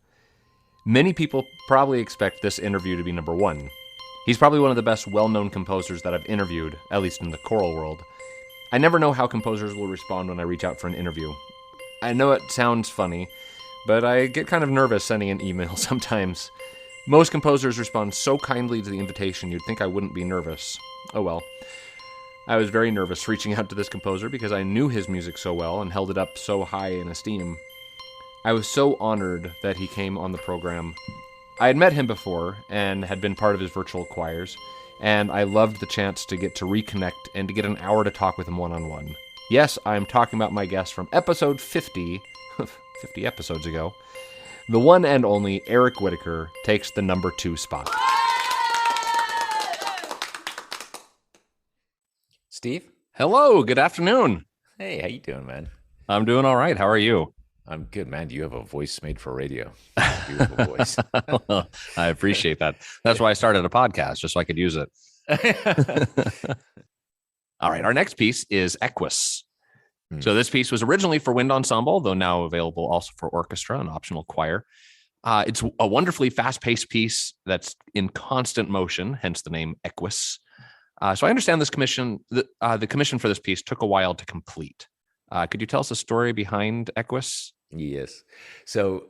Many people probably expect this interview to be number 1. He's probably one of the best well-known composers that I've interviewed, at least in the choral world. I never know how composers will respond when I reach out for an interview. I know it sounds funny, but I get kind of nervous sending an email sometimes. Most composers respond so kindly to the invitation you'd think I wouldn't be nervous. Oh well. I was very nervous reaching out to this composer because I knew his music so well and held it up so high in esteem. I was so honored that he came on the program. I had met him before and had been part of his virtual choirs, and I loved the chance to get to reconnect and to get an hour to talk with him one-on-one. Yes, I'm talking about my guest from episode 50, 50 episodes ago. The one and only Eric Whitaker takes the number 2 spot. Steve? Hello, good afternoon. Hey, how you doing, man? I'm doing all right. How are you? I'm good, man. You have a voice made for radio. Beautiful voice. Well, I appreciate that. That's why I started a podcast, just so I could use it. All right, our next piece is Equus. So this piece was originally for wind ensemble, though now available also for orchestra and optional choir. It's a wonderfully fast-paced piece that's in constant motion, hence the name Equus. So I understand this commission, the commission for this piece took a while to complete. Could you tell us the story behind Equus? Yes. So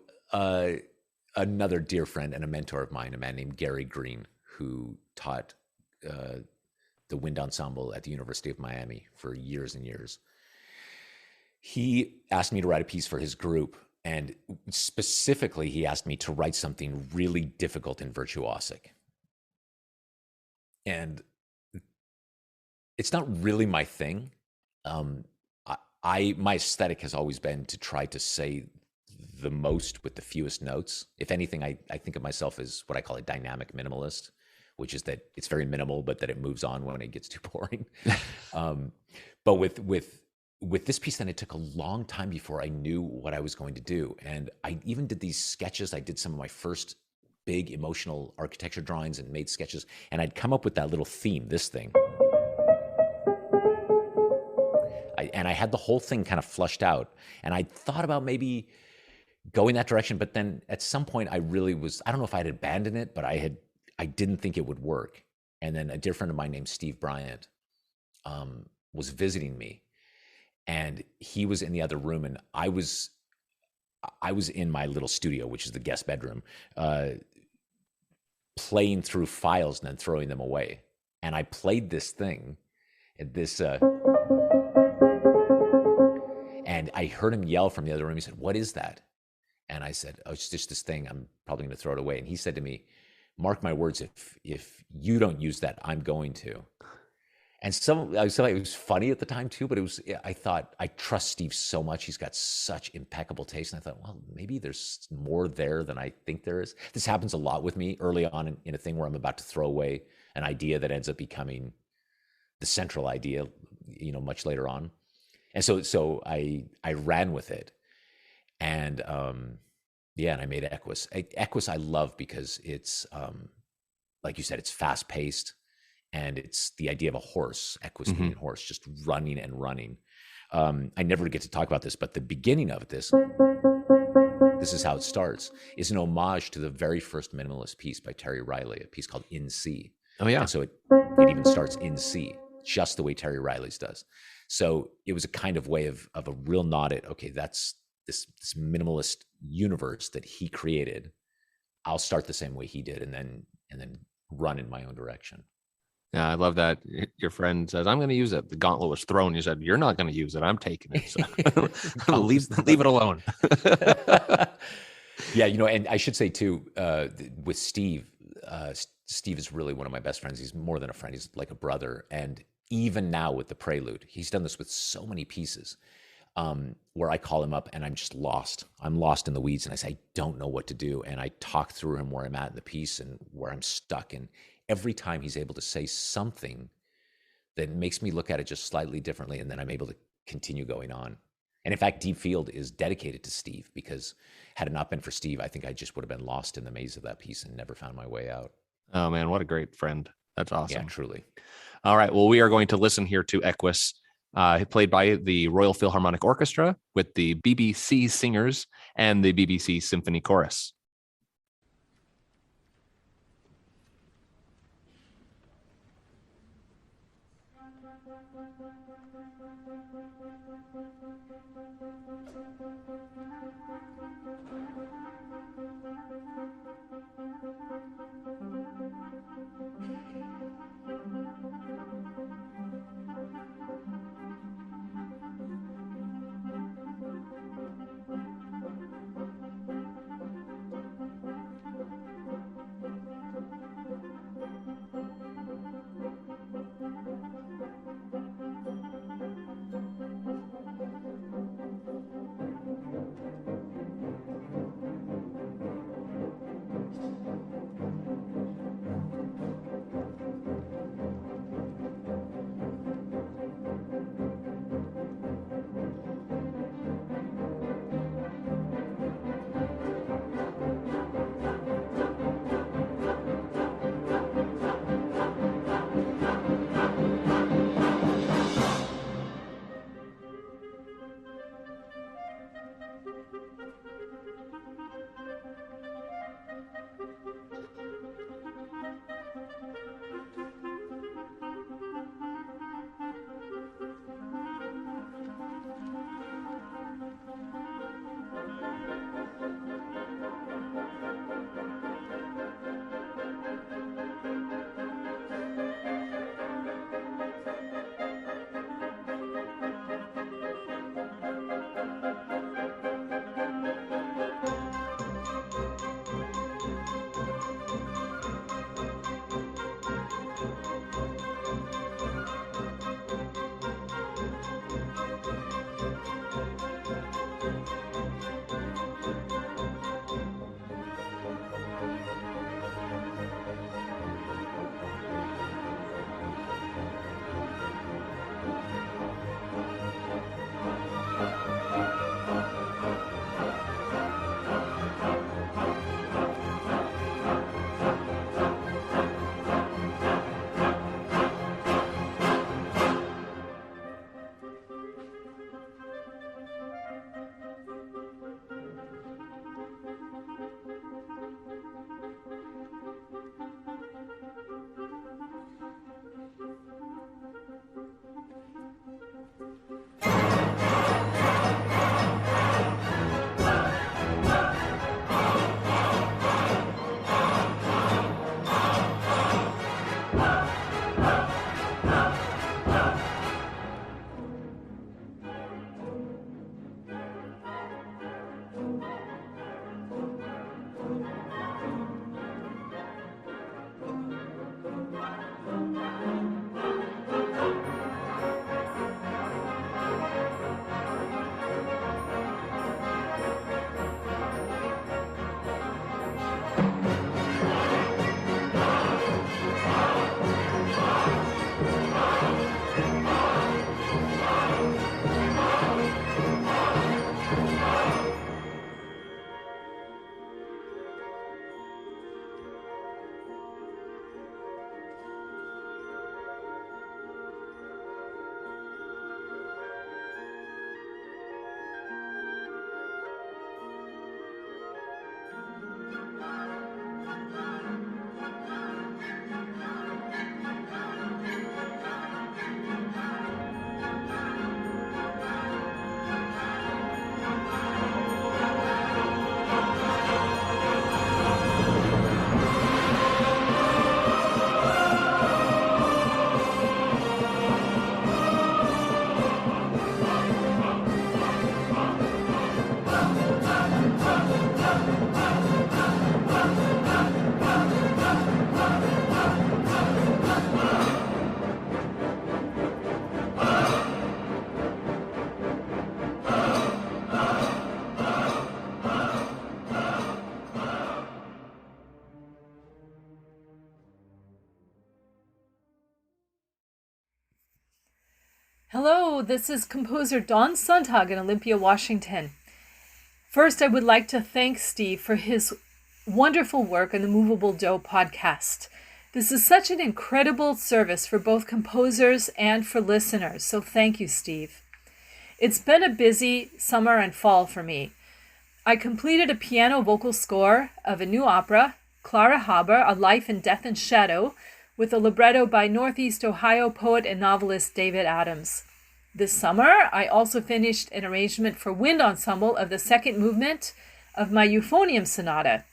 another dear friend and a mentor of mine, a man named Gary Green, who taught the wind ensemble at the University of Miami for years and years. He asked me to write a piece for his group, and specifically he asked me to write something really difficult and virtuosic. And it's not really my thing. Um, my aesthetic has always been to try to say the most with the fewest notes. If anything, I think of myself as what I call a dynamic minimalist, which is that it's very minimal, but that it moves on when it gets too boring. But with this piece, then it took a long time before I knew what I was going to do. And I even did these sketches. I did some of my first big emotional architecture drawings and made sketches. And I'd come up with that little theme, this thing. And I had the whole thing kind of flushed out. And I thought about maybe going that direction. But then at some point I really was, I don't know if I had abandoned it, but I didn't think it would work. And then a dear friend of mine named Steve Bryant was visiting me. And he was in the other room, and I was in my little studio, which is the guest bedroom, playing through files and then throwing them away. And I played this thing, and I heard him yell from the other room. He said, "What is that?" And I said, "Oh, it's just this thing. I'm probably going to throw it away." And he said to me, "Mark my words, if you don't use that, I'm going to." And it was funny at the time too, but I thought, I trust Steve so much. He's got such impeccable taste. And I thought, well, maybe there's more there than I think there is. This happens a lot with me early on in a thing where I'm about to throw away an idea that ends up becoming the central idea, much later on. And so I ran with it. And, and I made Equus. Equus I love because it's, like you said, it's fast paced. And it's the idea of a horse, Equus meaning horse, just running and running. I never get to talk about this, but the beginning of this is how it starts, is an homage to the very first minimalist piece by Terry Riley, a piece called In C. Oh, yeah. And so it even starts in C, just the way Terry Riley's does. So it was a kind of way of a real nod at, okay, that's this minimalist universe that he created. I'll start the same way he did and then run in my own direction. Yeah, I love that. Your friend says, "I'm going to use it." The gauntlet was thrown. You said, "You're not going to use it. I'm taking it." So leave it alone. Yeah, and I should say too, with Steve, Steve is really one of my best friends. He's more than a friend. He's like a brother. And even now with the Prelude, he's done this with so many pieces where I call him up and I'm just lost. I'm lost in the weeds and I say, I don't know what to do. And I talk through him where I'm at in the piece and where I'm stuck. And every time he's able to say something that makes me look at it just slightly differently, and then I'm able to continue going on. And in fact, Deep Field is dedicated to Steve, because had it not been for Steve, I think I just would have been lost in the maze of that piece and never found my way out. Oh man, what a great friend. That's awesome. Yeah, truly. All right, well, we are going to listen here to Equus, played by the Royal Philharmonic Orchestra with the BBC Singers and the BBC Symphony Chorus. Hello, this is composer Don Sontag in Olympia, Washington. First, I would like to thank Steve for his wonderful work on the Moveable Do podcast. This is such an incredible service for both composers and for listeners, so thank you, Steve. It's been a busy summer and fall for me. I completed a piano vocal score of a new opera, Clara Haber, A Life in Death and Shadow, with a libretto by Northeast Ohio poet and novelist David Adams. This summer, I also finished an arrangement for wind ensemble of the second movement of my euphonium sonata.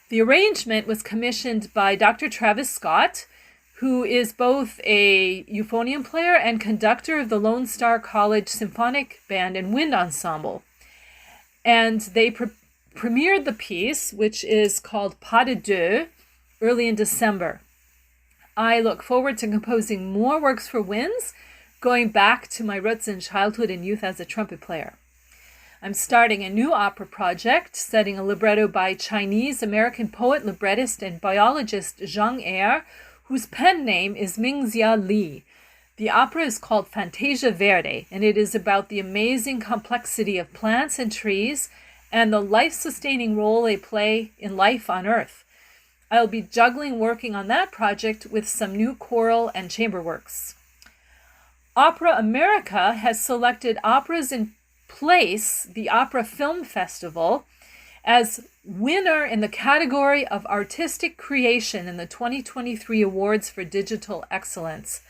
The arrangement was commissioned by Dr. Travis Scott, who is both a euphonium player and conductor of the Lone Star College Symphonic Band and Wind Ensemble. And they premiered the piece, which is called Pas de Deux, early in December. I look forward to composing more works for winds, going back to my roots in childhood and youth as a trumpet player. I'm starting a new opera project, setting a libretto by Chinese-American poet, librettist, and biologist Zhang Er, whose pen name is Mingxia Li. The opera is called Fantasia Verde, and it is about the amazing complexity of plants and trees and the life-sustaining role they play in life on Earth. I'll be juggling working on that project with some new choral and chamber works. Opera America has selected Operas in Place, the Opera Film Festival, as winner in the category of Artistic Creation in the 2023 Awards for Digital Excellence.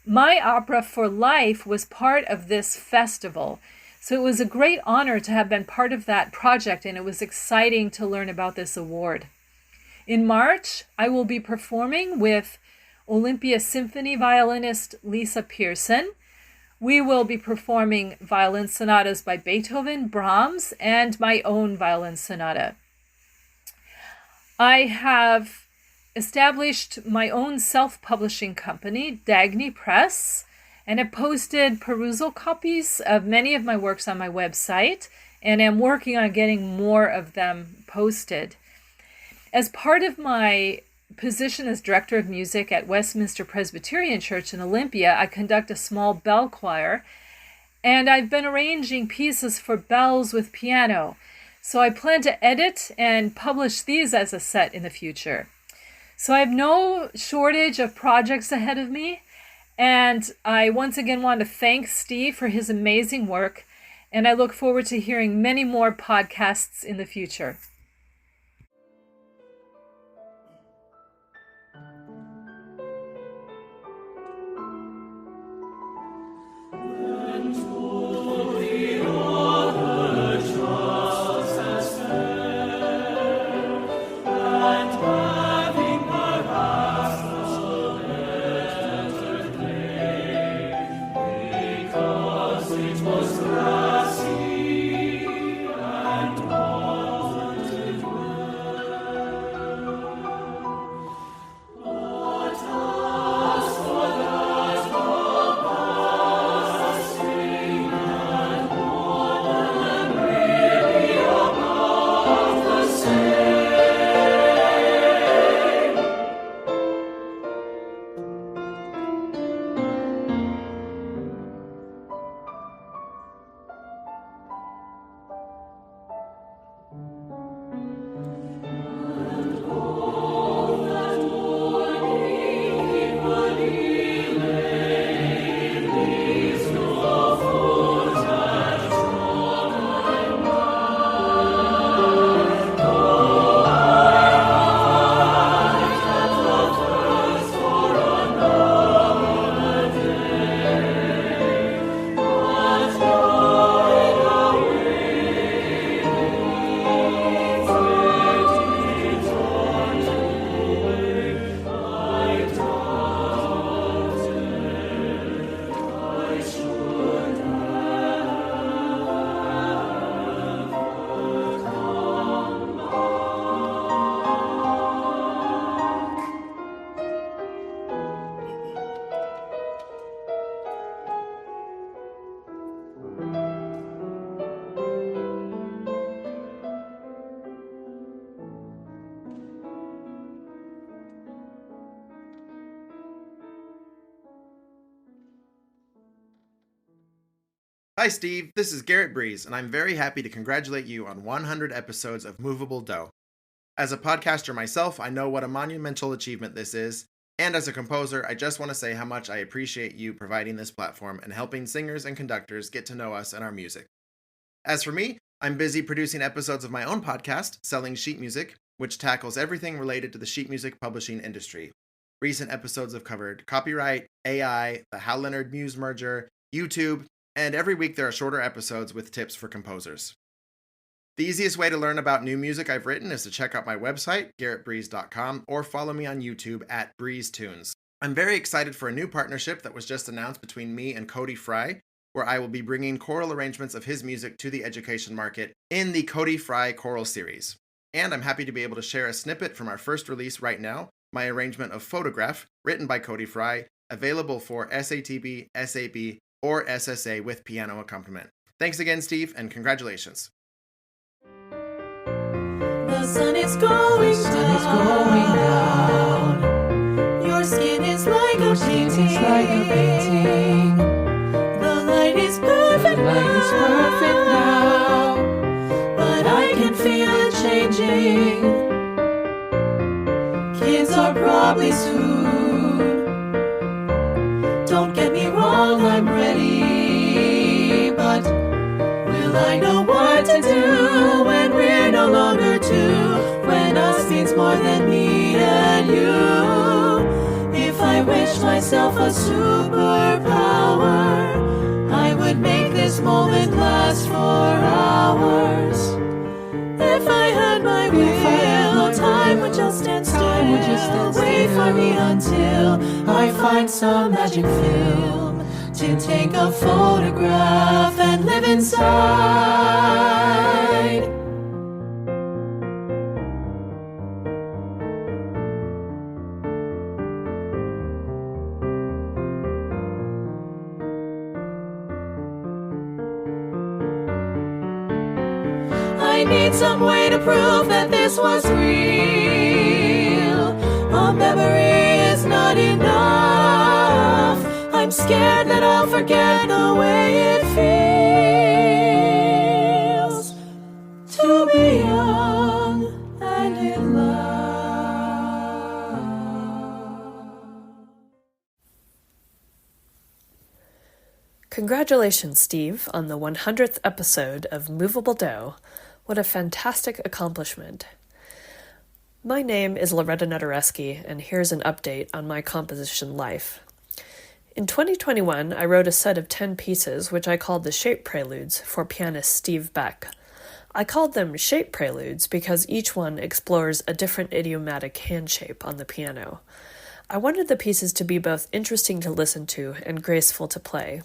My opera For Life was part of this festival, so it was a great honor to have been part of that project, and it was exciting to learn about this award. In March, I will be performing with Olympia Symphony violinist Lisa Pearson. We will be performing violin sonatas by Beethoven, Brahms, and my own violin sonata. I have established my own self-publishing company, Dagny Press, and have posted perusal copies of many of my works on my website, and am working on getting more of them posted. As part of my position as director of music at Westminster Presbyterian Church in Olympia, I conduct a small bell choir, and I've been arranging pieces for bells with piano. So I plan to edit and publish these as a set in the future. So I have no shortage of projects ahead of me, and I once again want to thank Steve for his amazing work, and I look forward to hearing many more podcasts in the future. Hi, Steve. This is Garrett Breeze, and I'm very happy to congratulate you on 100 episodes of Moveable Do. As a podcaster myself, I know what a monumental achievement this is, and as a composer, I just want to say how much I appreciate you providing this platform and helping singers and conductors get to know us and our music. As for me, I'm busy producing episodes of my own podcast, Selling Sheet Music, which tackles everything related to the sheet music publishing industry. Recent episodes have covered copyright, AI, the Hal Leonard Muse merger, YouTube, and every week there are shorter episodes with tips for composers. The easiest way to learn about new music I've written is to check out my website, garrettbreeze.com, or follow me on YouTube at BreezeTunes. I'm very excited for a new partnership that was just announced between me and Cody Fry, where I will be bringing choral arrangements of his music to the education market in the Cody Fry Choral Series. And I'm happy to be able to share a snippet from our first release right now, my arrangement of Photograph, written by Cody Fry, available for SATB, SAB, or SSA with piano accompaniment. Thanks again, Steve, and congratulations. The sun is going down. Your skin is like a painting. The light is perfect now. But I can feel it changing. Kids are probably soon. Don't get me wrong, I'm ready. But will I know what to do when we're no longer two? When us means more than me and you. If I wished myself a superpower, I would make this moment last for hours. If I had my will, time would just stand still. Wait for me until I find some magic film to take a photograph and live inside. I need some way to prove that this was real. A memory is not enough. I'm scared that I'll forget the way it feels to be young and in love. Congratulations, Steve, on the 100th episode of Moveable Do. What a fantastic accomplishment. My name is Loretta Nuttareski, and here's an update on my composition life. In 2021, I wrote a set of 10 pieces, which I called the Shape Preludes, for pianist Steve Beck. I called them Shape Preludes because each one explores a different idiomatic hand shape on the piano. I wanted the pieces to be both interesting to listen to and graceful to play.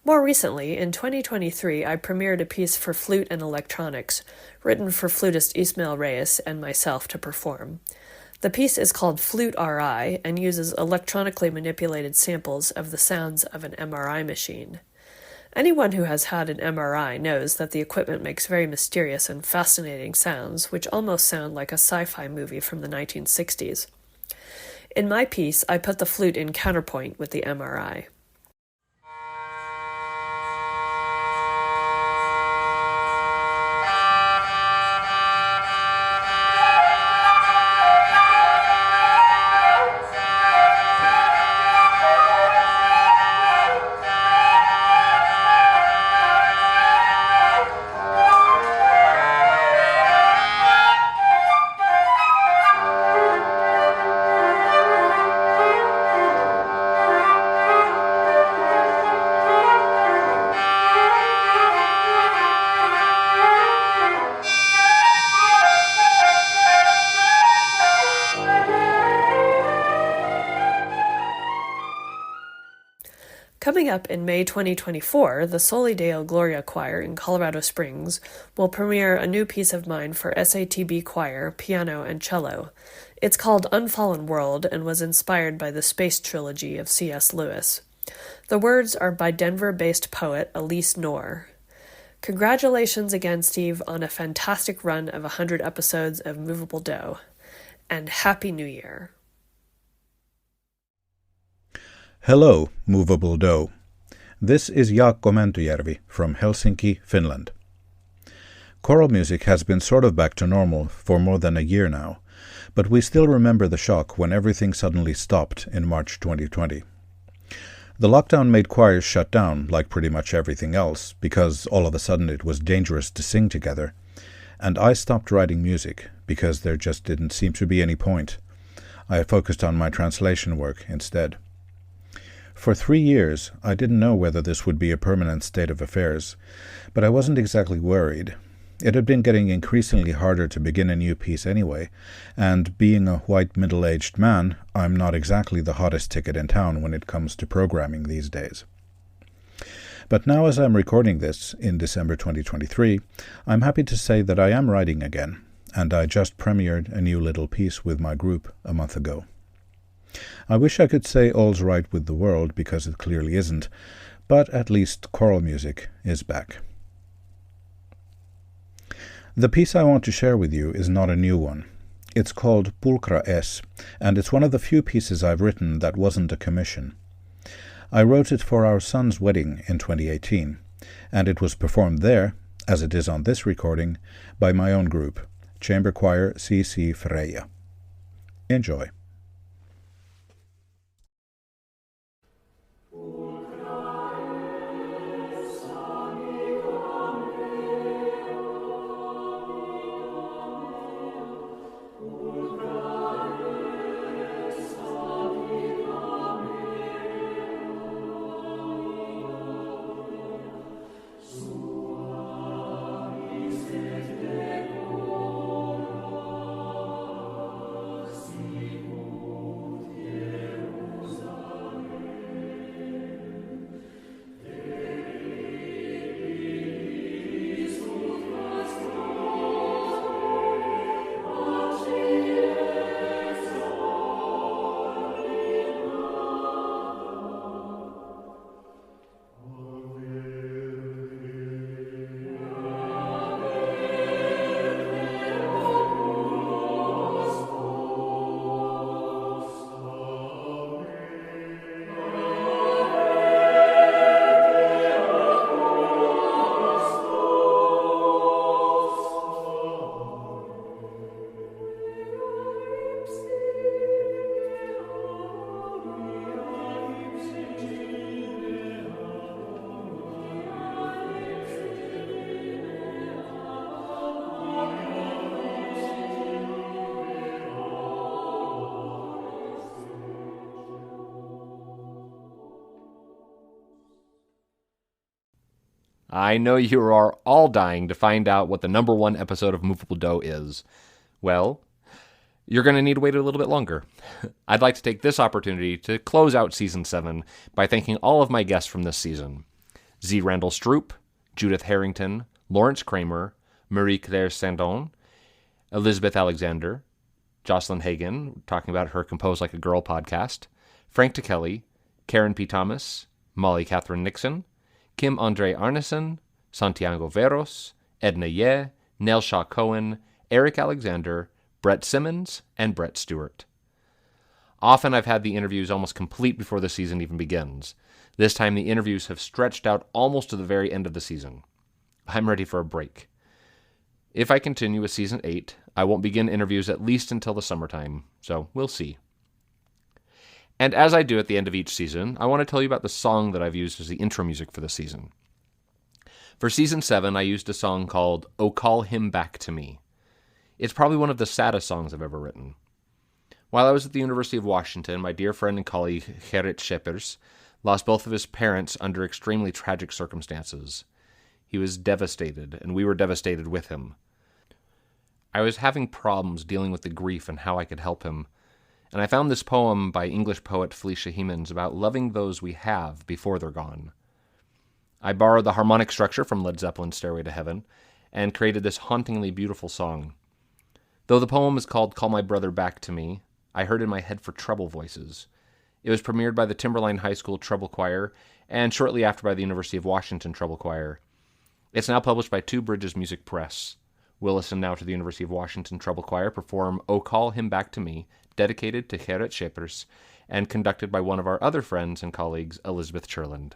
More recently, in 2023, I premiered a piece for flute and electronics, written for flutist Ismail Reyes and myself to perform. The piece is called Flute RI and uses electronically manipulated samples of the sounds of an MRI machine. Anyone who has had an MRI knows that the equipment makes very mysterious and fascinating sounds, which almost sound like a sci-fi movie from the 1960s. In my piece, I put the flute in counterpoint with the MRI. Coming up in May 2024, the Soli Deo Gloria Choir in Colorado Springs will premiere a new piece of mine for SATB Choir, piano, and cello. It's called Unfallen World and was inspired by the Space Trilogy of C.S. Lewis. The words are by Denver-based poet Elise Knorr. Congratulations again, Steve, on a fantastic run of 100 episodes of Moveable Do. And Happy New Year. Hello, Moveable Do. This is Jaakko Mäntyjärvi from Helsinki, Finland. Choral music has been sort of back to normal for more than a year now, but we still remember the shock when everything suddenly stopped in March 2020. The lockdown made choirs shut down, like pretty much everything else, because all of a sudden it was dangerous to sing together, and I stopped writing music because there just didn't seem to be any point. I focused on my translation work instead. For 3 years, I didn't know whether this would be a permanent state of affairs, but I wasn't exactly worried. It had been getting increasingly harder to begin a new piece anyway, and being a white middle-aged man, I'm not exactly the hottest ticket in town when it comes to programming these days. But now as I'm recording this, in December 2023, I'm happy to say that I am writing again, and I just premiered a new little piece with my group a month ago. I wish I could say all's right with the world, because it clearly isn't, but at least choral music is back. The piece I want to share with you is not a new one. It's called Pulchra S, and it's one of the few pieces I've written that wasn't a commission. I wrote it for our son's wedding in 2018, and it was performed there, as it is on this recording, by my own group, Chamber Choir C.C. Freya. Enjoy. I know you are all dying to find out what the number 1 episode of Moveable Do is. Well, you're going to need to wait a little bit longer. I'd like to take this opportunity to close out Season 7 by thanking all of my guests from this season. Z. Randall Stroop, Judith Harrington, Lawrence Kramer, Marie-Claire Sandon, Elizabeth Alexander, Jocelyn Hagan, talking about her Compose Like a Girl podcast, Frank DeKelly, Karen P. Thomas, Molly Catherine Nixon, Kim Andre Arneson, Santiago Veros, Edna Ye, Nell Shaw Cohen, Eric Alexander, Brett Simmons, and Brett Stewart. Often I've had the interviews almost complete before the season even begins. This time the interviews have stretched out almost to the very end of the season. I'm ready for a break. If I continue with Season 8, I won't begin interviews at least until the summertime, so we'll see. And as I do at the end of each season, I want to tell you about the song that I've used as the intro music for the season. For Season 7, I used a song called "Oh Call Him Back to Me." It's probably one of the saddest songs I've ever written. While I was at the University of Washington, my dear friend and colleague Gerrit Scheppers lost both of his parents under extremely tragic circumstances. He was devastated, and we were devastated with him. I was having problems dealing with the grief and how I could help him, and I found this poem by English poet Felicia Hemans about loving those we have before they're gone. I borrowed the harmonic structure from Led Zeppelin's Stairway to Heaven and created this hauntingly beautiful song. Though the poem is called Call My Brother Back to Me, I heard in my head for treble voices. It was premiered by the Timberline High School Treble Choir and shortly after by the University of Washington Treble Choir. It's now published by Two Bridges Music Press. We'll listen now to the University of Washington Treble Choir perform O Call Him Back to Me, dedicated to Gerrit Schepers, and conducted by one of our other friends and colleagues, Elizabeth Churland.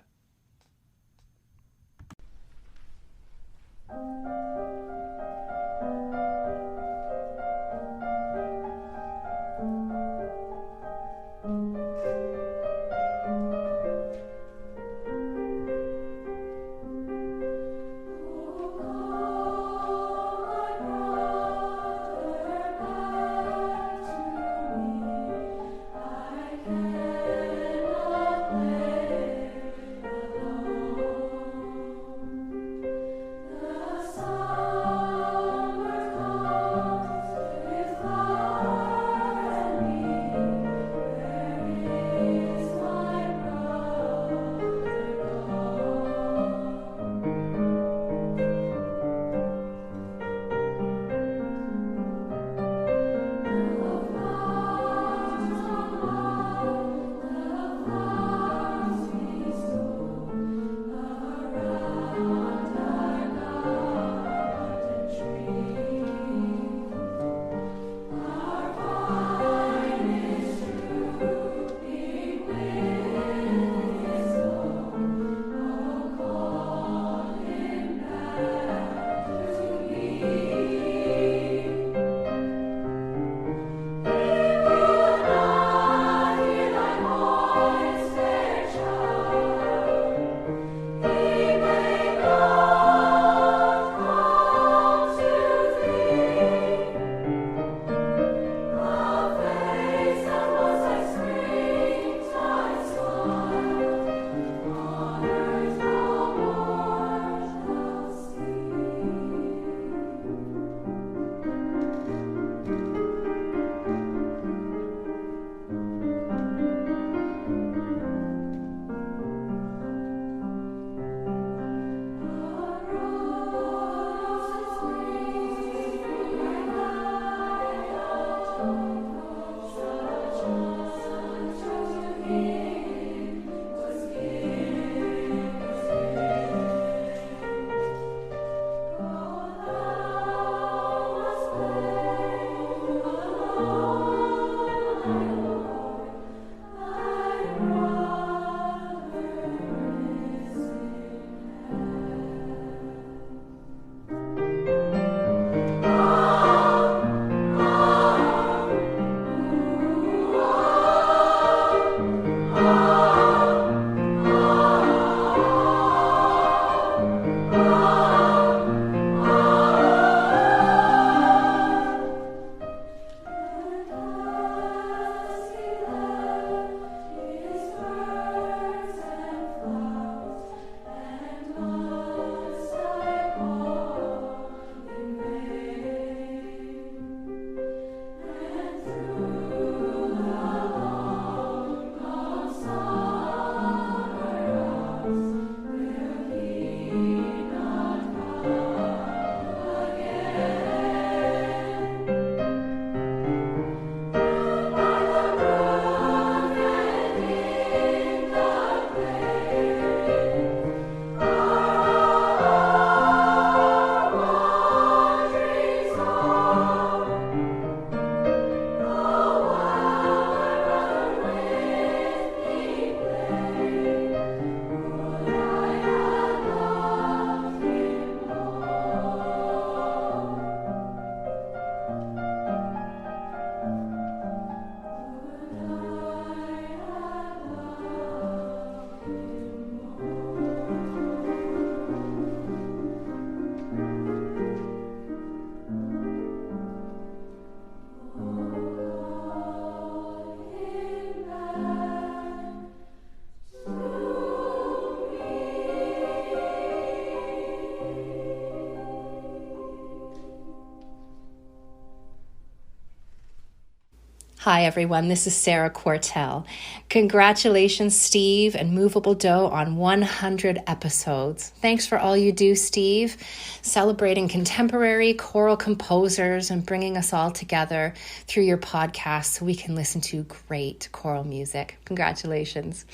Hi, everyone. This is Sarah Quartel. Congratulations, Steve and Moveable Do on 100 episodes. Thanks for all you do, Steve, celebrating contemporary choral composers and bringing us all together through your podcast so we can listen to great choral music. Congratulations.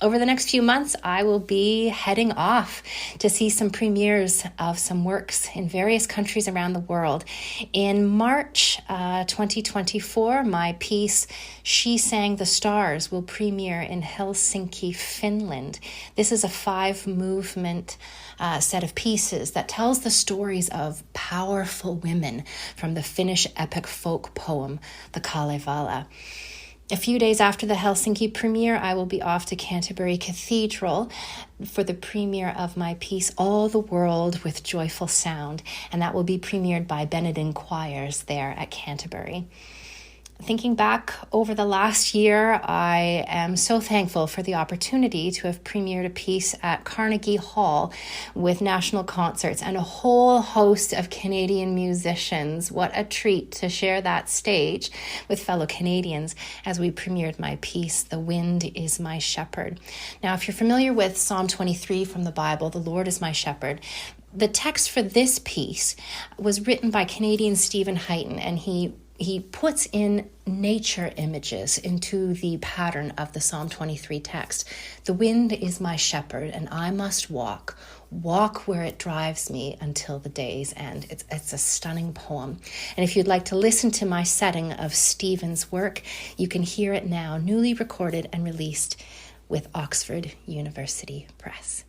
Over the next few months, I will be heading off to see some premieres of some works in various countries around the world. In March 2024, my piece, She Sang the Stars, will premiere in Helsinki, Finland. This is a 5-movement set of pieces that tells the stories of powerful women from the Finnish epic folk poem, the Kalevala. A few days after the Helsinki premiere, I will be off to Canterbury Cathedral for the premiere of my piece, All the World with Joyful Sound, and that will be premiered by Benedin Choirs there at Canterbury. Thinking back over the last year, I am so thankful for the opportunity to have premiered a piece at Carnegie Hall with national concerts and a whole host of Canadian musicians. What a treat to share that stage with fellow Canadians as we premiered my piece, The Wind is My Shepherd. Now, if you're familiar with Psalm 23 from the Bible, The Lord is my shepherd, the text for this piece was written by Canadian Stephen Heighton, and he puts in nature images into the pattern of the Psalm 23 text. The wind is my shepherd, and I must walk where it drives me until the day's end. It's a stunning poem. And if you'd like to listen to my setting of Stephen's work, you can hear it now, newly recorded and released with Oxford University Press.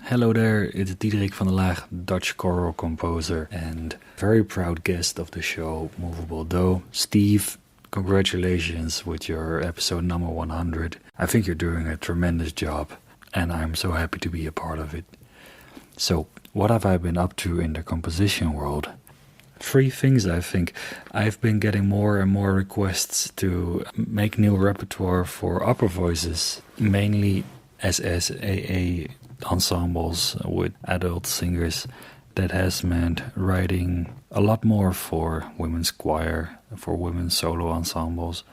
Hello there, it's Diederik van der Laag, Dutch choral composer and very proud guest of the show, Moveable Do. Steve, congratulations with your episode number 100. I think you're doing a tremendous job and I'm so happy to be a part of it. So, what have I been up to in the composition world? 3 things, I think. I've been getting more and more requests to make new repertoire for opera voices, mainly SSAA ensembles with adult singers. That has meant writing a lot more for women's choir, for women's solo ensembles,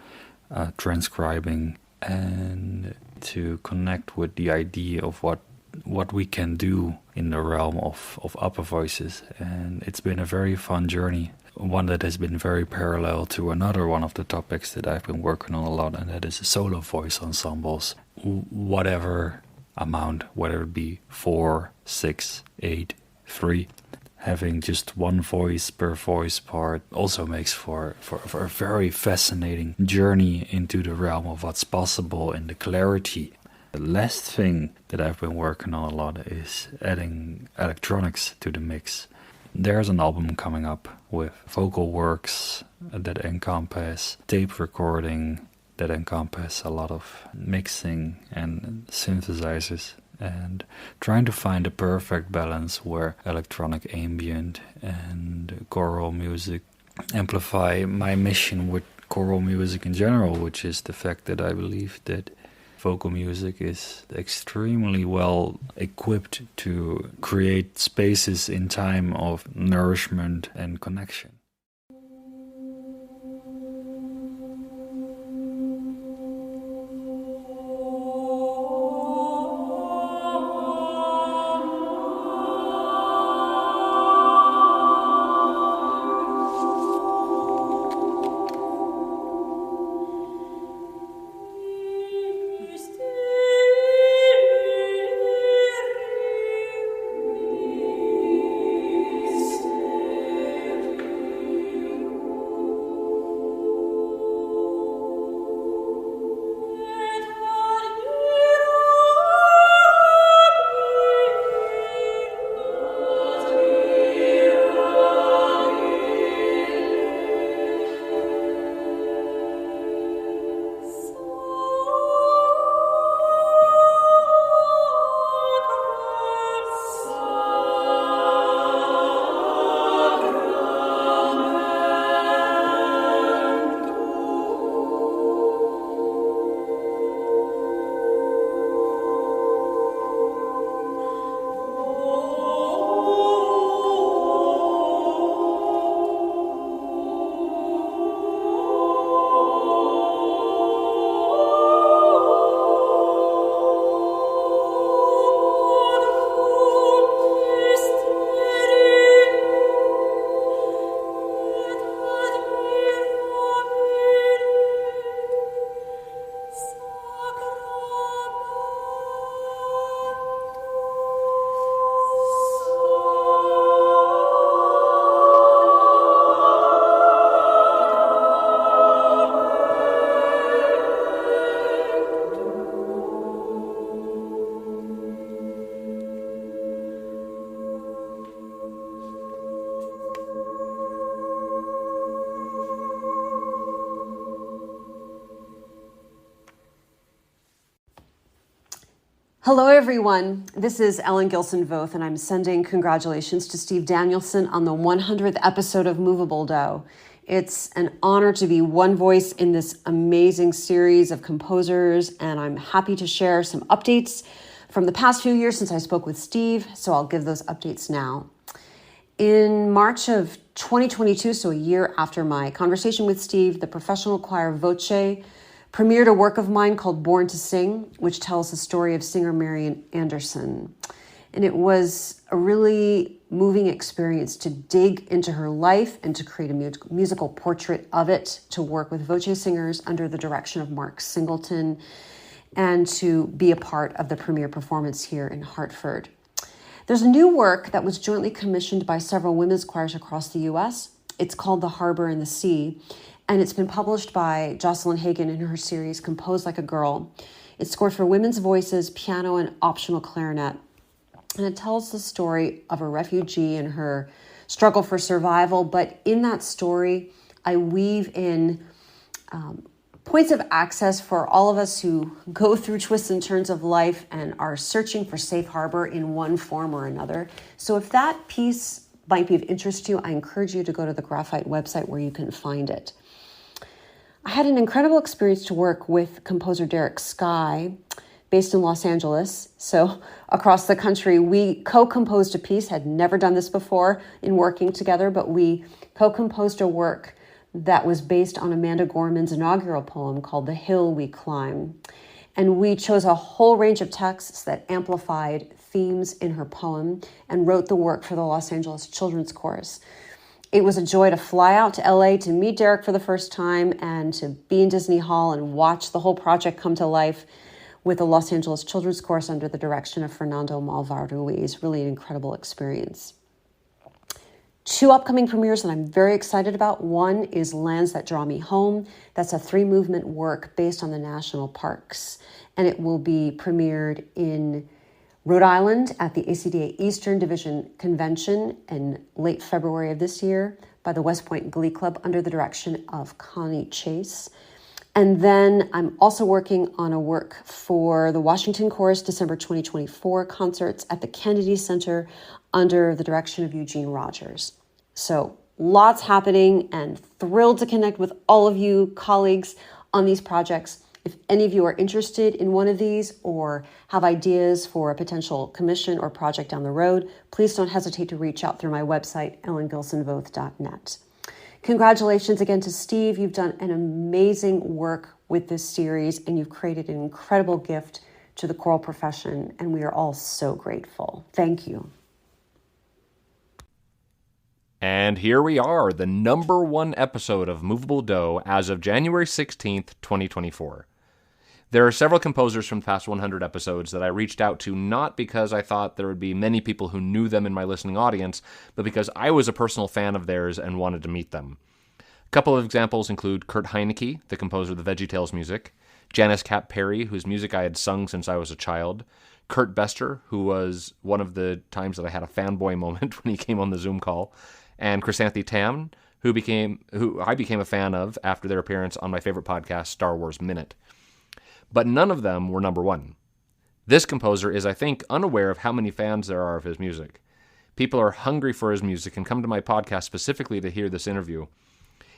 transcribing, and to connect with the idea of what we can do in the realm of opera voices. And it's been a very fun journey, one that has been very parallel to another one of the topics that I've been working on a lot, and that is solo voice ensembles, whatever amount, whether it be 4, 6, 8, 3, having just one voice per voice part also makes for a very fascinating journey into the realm of what's possible and the clarity. The last thing that I've been working on a lot is adding electronics to the mix. There's an album coming up with vocal works that encompass tape recording, that encompass a lot of mixing and synthesizers, and trying to find a perfect balance where electronic ambient and choral music amplify my mission with choral music in general, which is the fact that I believe that vocal music is extremely well equipped to create spaces in time of nourishment and connection. Hello, everyone. This is Ellen Gilson-Voth, and I'm sending congratulations to Steve Danielson on the 100th episode of Moveable Do. It's an honor to be one voice in this amazing series of composers, and I'm happy to share some updates from the past few years since I spoke with Steve, so I'll give those updates now. In March of 2022, so a year after my conversation with Steve, the professional choir Voce premiered a work of mine called Born to Sing, which tells the story of singer Marian Anderson. And it was a really moving experience to dig into her life and to create a musical portrait of it, to work with Voce singers under the direction of Mark Singleton, and to be a part of the premiere performance here in Hartford. There's a new work that was jointly commissioned by several women's choirs across the U.S. It's called The Harbor and the Sea, and it's been published by Jocelyn Hagan in her series Compose Like a Girl. It's scored for women's voices, piano, and optional clarinet. And it tells the story of a refugee and her struggle for survival. But in that story, I weave in points of access for all of us who go through twists and turns of life and are searching for safe harbor in one form or another. So if that piece might be of interest to you, I encourage you to go to the Graphite website where you can find it. I had an incredible experience to work with composer Derek Sky, based in Los Angeles. So across the country, we co-composed a piece, had never done this before in working together, but we co-composed a work that was based on Amanda Gorman's inaugural poem called The Hill We Climb. And we chose a whole range of texts that amplified themes in her poem and wrote the work for the Los Angeles Children's Chorus. It was a joy to fly out to LA to meet Derek for the first time and to be in Disney Hall and watch the whole project come to life with the Los Angeles Children's Chorus under the direction of Fernando Malvar Ruiz. Really an incredible experience. Two upcoming premieres that I'm very excited about. One is Lands That Draw Me Home. That's a 3-movement work based on the national parks. And it will be premiered in Rhode Island at the ACDA Eastern Division Convention in late February of this year by the West Point Glee Club under the direction of Connie Chase. And then I'm also working on a work for the Washington Chorus December 2024 concerts at the Kennedy Center under the direction of Eugene Rogers. So lots happening, and thrilled to connect with all of you colleagues on these projects. If any of you are interested in one of these or have ideas for a potential commission or project down the road, please don't hesitate to reach out through my website, ellengilsonvoth.net. Congratulations again to Steve. You've done an amazing work with this series, and you've created an incredible gift to the choral profession, and we are all so grateful. Thank you. And here we are, the number 1 episode of Moveable Do as of January 16th, 2024. There are several composers from the past 100 episodes that I reached out to not because I thought there would be many people who knew them in my listening audience, but because I was a personal fan of theirs and wanted to meet them. A couple of examples include Kurt Heinecke, the composer of the VeggieTales music, Janice Cap Perry, whose music I had sung since I was a child, Kurt Bester, who was one of the times that I had a fanboy moment when he came on the Zoom call, and Chrysanthi Tam, who I became a fan of after their appearance on my favorite podcast, Star Wars Minute. But none of them were number 1. This composer is, I think, unaware of how many fans there are of his music. People are hungry for his music and come to my podcast specifically to hear this interview.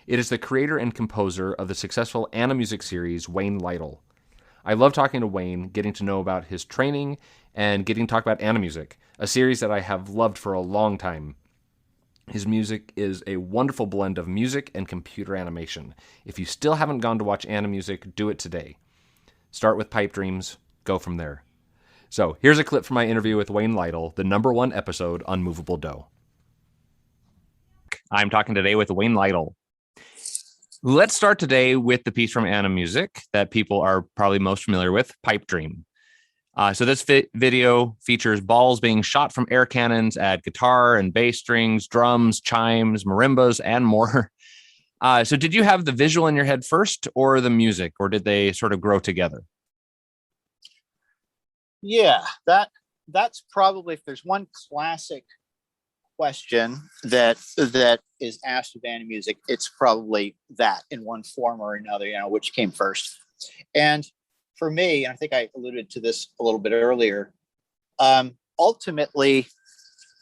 It is the creator and composer of the successful Anna Music series, Wayne Lytle. I love talking to Wayne, getting to know about his training, and getting to talk about Anna Music, a series that I have loved for a long time. His music is a wonderful blend of music and computer animation. If you still haven't gone to watch Anna Music, do it today. Start with Pipe Dreams, go from there. So here's a clip from my interview with Wayne Lytle, the number 1 episode on Moveable Do. I'm talking today with Wayne Lytle. Let's start today with the piece from Anna Music that people are probably most familiar with, Pipe Dream. So this video features balls being shot from air cannons at guitar and bass strings, drums, chimes, marimbas, and more. So did you have the visual in your head first or the music, or did they sort of grow together? Yeah, that's probably, if there's one classic question that is asked of Anna Music, it's probably that in one form or another, which came first. And for me, and I think I alluded to this a little bit earlier, ultimately,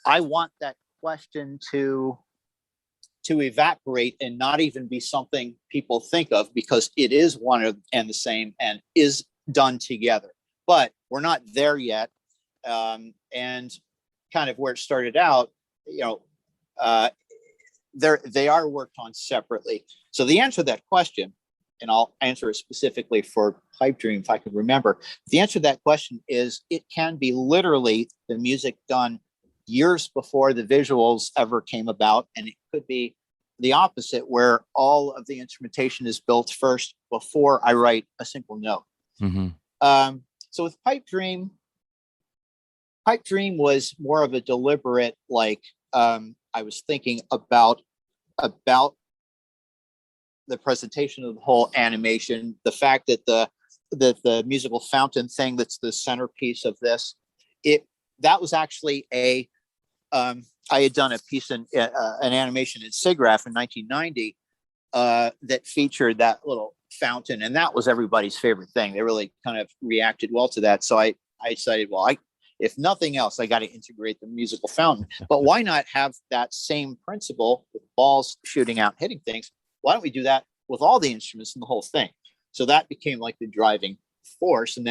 I want that question to evaporate and not even be something people think of, because it is one and the same and is done together. But we're not there yet. And kind of where it started out, they are worked on separately. So the answer to that question, and I'll answer it specifically for Pipe Dream if I can remember. The answer to that question is it can be literally the music done years before the visuals ever came about, and it could be the opposite, where all of the instrumentation is built first before I write a single note. Mm-hmm. So with Pipe Dream was more of a deliberate, I was thinking about the presentation of the whole animation, the fact that the musical fountain thing that's the centerpiece of this, that was actually I had done a piece in an animation in SIGGRAPH in 1990 that featured that little fountain, and that was everybody's favorite thing. They really kind of reacted well to that. So I decided, if nothing else, I got to integrate the musical fountain. But why not have that same principle with balls shooting out, hitting things? Why don't we do that with all the instruments in the whole thing? So that became like the driving force. And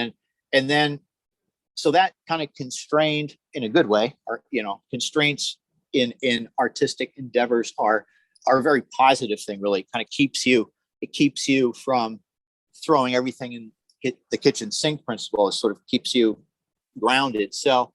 then so that kind of constrained in a good way, or, constraints in artistic endeavors are a very positive thing, really. Kind of keeps you from throwing everything in the kitchen sink principle. It sort of keeps you grounded. So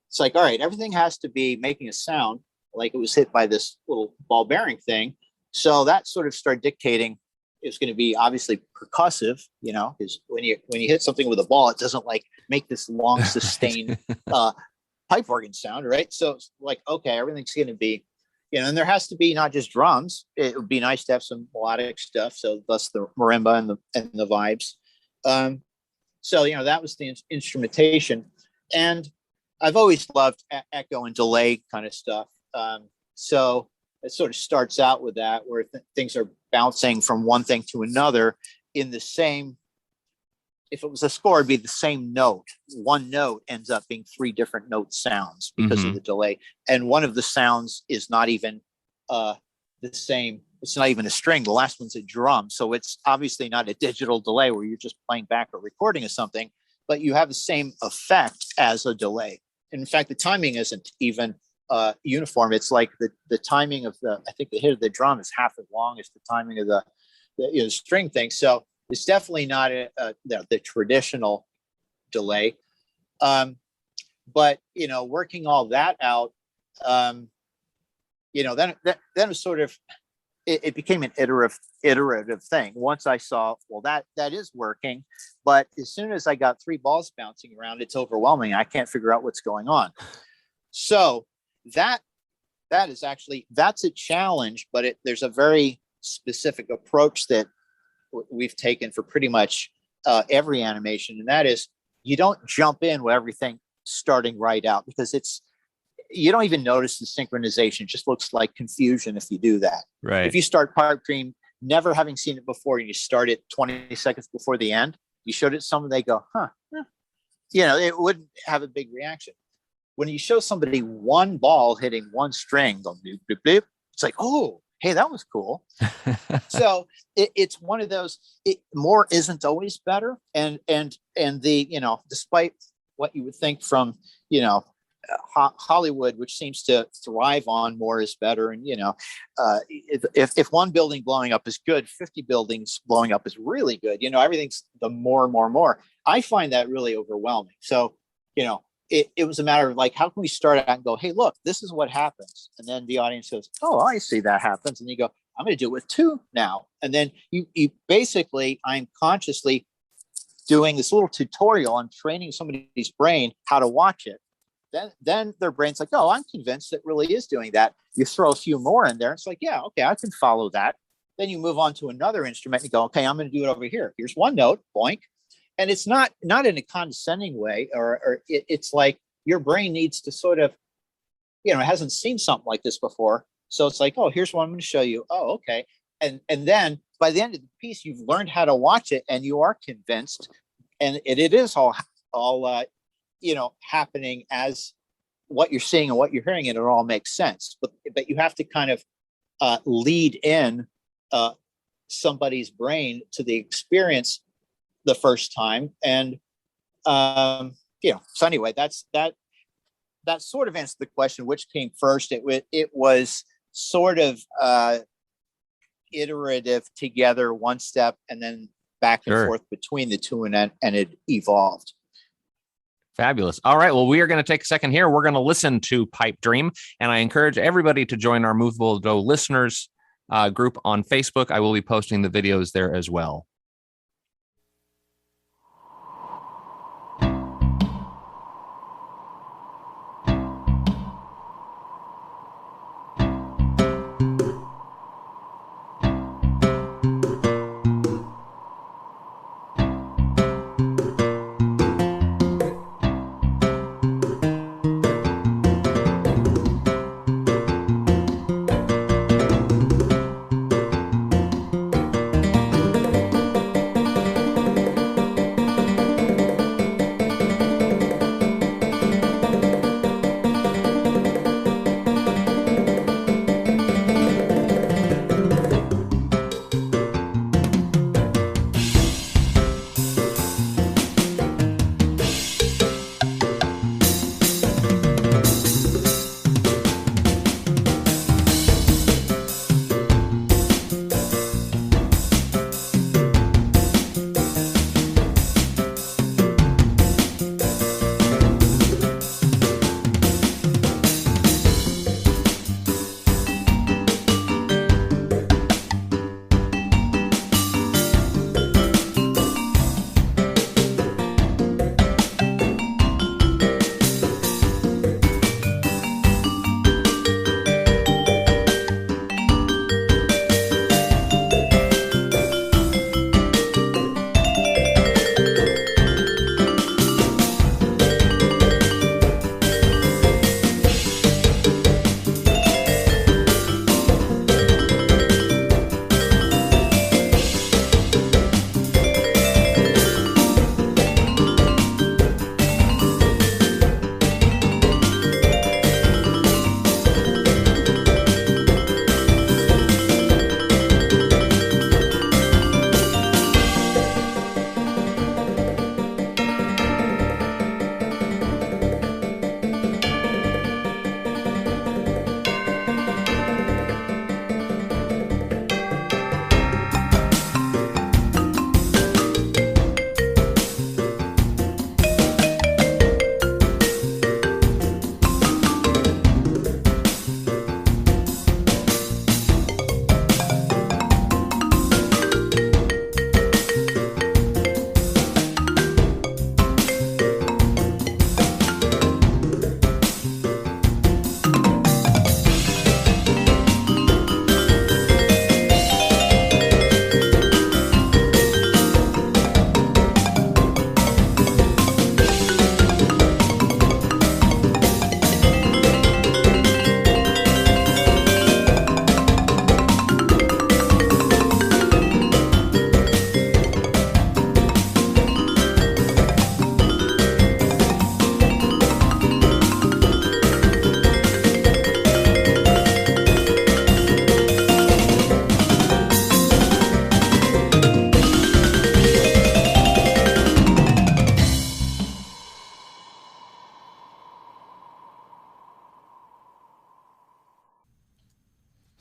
it's like, all right, everything has to be making a sound like it was hit by this little ball bearing thing. So that sort of started dictating it's going to be obviously percussive, because when you hit something with a ball, it doesn't make this long sustained pipe organ sound, right? So it's like, okay, everything's going to be and there has to be not just drums. It would be nice to have some melodic stuff. So thus the marimba and the vibes. So, that was the instrumentation. And I've always loved echo and delay kind of stuff. So it sort of starts out with that, where things are bouncing from one thing to another in the same. If it was a score, it'd be the same note. One note ends up being three different note sounds because of the delay. And one of the sounds is not even the same. It's not even a string. The last one's a drum. So it's obviously not a digital delay where you're just playing back a recording of something, but you have the same effect as a delay. And in fact, the timing isn't even uniform. It's like the timing of I think the hit of the drum is half as long as the timing of the string thing. So it's definitely not the traditional delay. But, working all that out, then it was sort of, it became an iterative thing. Once I saw, well, that is working, but as soon as I got three balls bouncing around, it's overwhelming. I can't figure out what's going on. So that's a challenge, but there's a very specific approach that we've taken for pretty much every animation. And that is, you don't jump in with everything starting right out, because you don't even notice the synchronization. It just looks like confusion if you do that. Right. If you start Pipe Dream, never having seen it before, and you start it 20 seconds before the end, you showed it to someone, they go, it wouldn't have a big reaction. When you show somebody one ball hitting one string, going bloop, bloop, bloop, it's like, oh, hey, that was cool. So it's one of those, more isn't always better. And despite what you would think from, Hollywood, which seems to thrive on more is better. And, if one building blowing up is good, 50 buildings blowing up is really good. Everything's the more. I find that really overwhelming. So, it was a matter of like, how can we start out and go, hey, look, this is what happens. And then the audience goes, oh, I see that happens. And you go, I'm going to do it with two now. And then you basically, I'm consciously doing this little tutorial on training somebody's brain how to watch it. Then their brain's like, oh, I'm convinced it really is doing that. You throw a few more in there. It's like, yeah, okay, I can follow that. Then you move on to another instrument and you go, okay, I'm going to do it over here. Here's one note, boink. And it's not in a condescending way, or it's like your brain needs to sort of, it hasn't seen something like this before. So it's like, oh, here's what I'm going to show you. Oh, okay. And then by the end of the piece, you've learned how to watch it and you are convinced. And it is all happening as what you're seeing and what you're hearing, and it all makes sense. But you have to kind of lead in somebody's brain to the experience the first time. And so anyway, that sort of answered the question, which came first. It was sort of iterative together, one step, and then back and forth between the two, and it evolved. Fabulous. All right. Well, we are going to take a second here. We're going to listen to Pipe Dream, and I encourage everybody to join our Moveable Do listeners group on Facebook. I will be posting the videos there as well.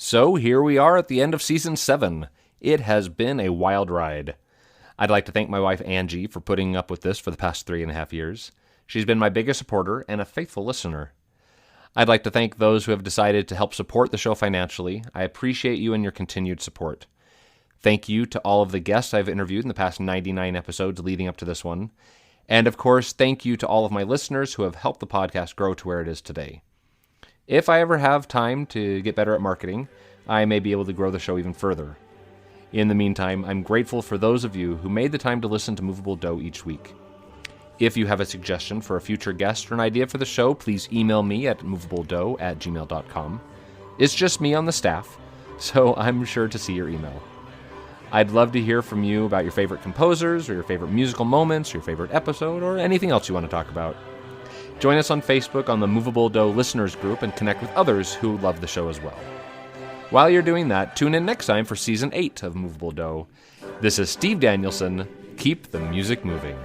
So here we are at the end of Season 7. It has been a wild ride. I'd like to thank my wife Angie for putting up with this for the past 3.5 years. She's been my biggest supporter and a faithful listener. I'd like to thank those who have decided to help support the show financially. I appreciate you and your continued support. Thank you to all of the guests I've interviewed in the past 99 episodes leading up to this one. And of course, thank you to all of my listeners who have helped the podcast grow to where it is today. If I ever have time to get better at marketing, I may be able to grow the show even further. In the meantime, I'm grateful for those of you who made the time to listen to Moveable Do each week. If you have a suggestion for a future guest or an idea for the show, please email me at moveabledo@gmail.com. It's just me on the staff, so I'm sure to see your email. I'd love to hear from you about your favorite composers, or your favorite musical moments, or your favorite episode, or anything else you want to talk about. Join us on Facebook on the Moveable Do listeners group and connect with others who love the show as well. While you're doing that, tune in next time for Season 8 of Moveable Do. This is Steve Danielson. Keep the music moving.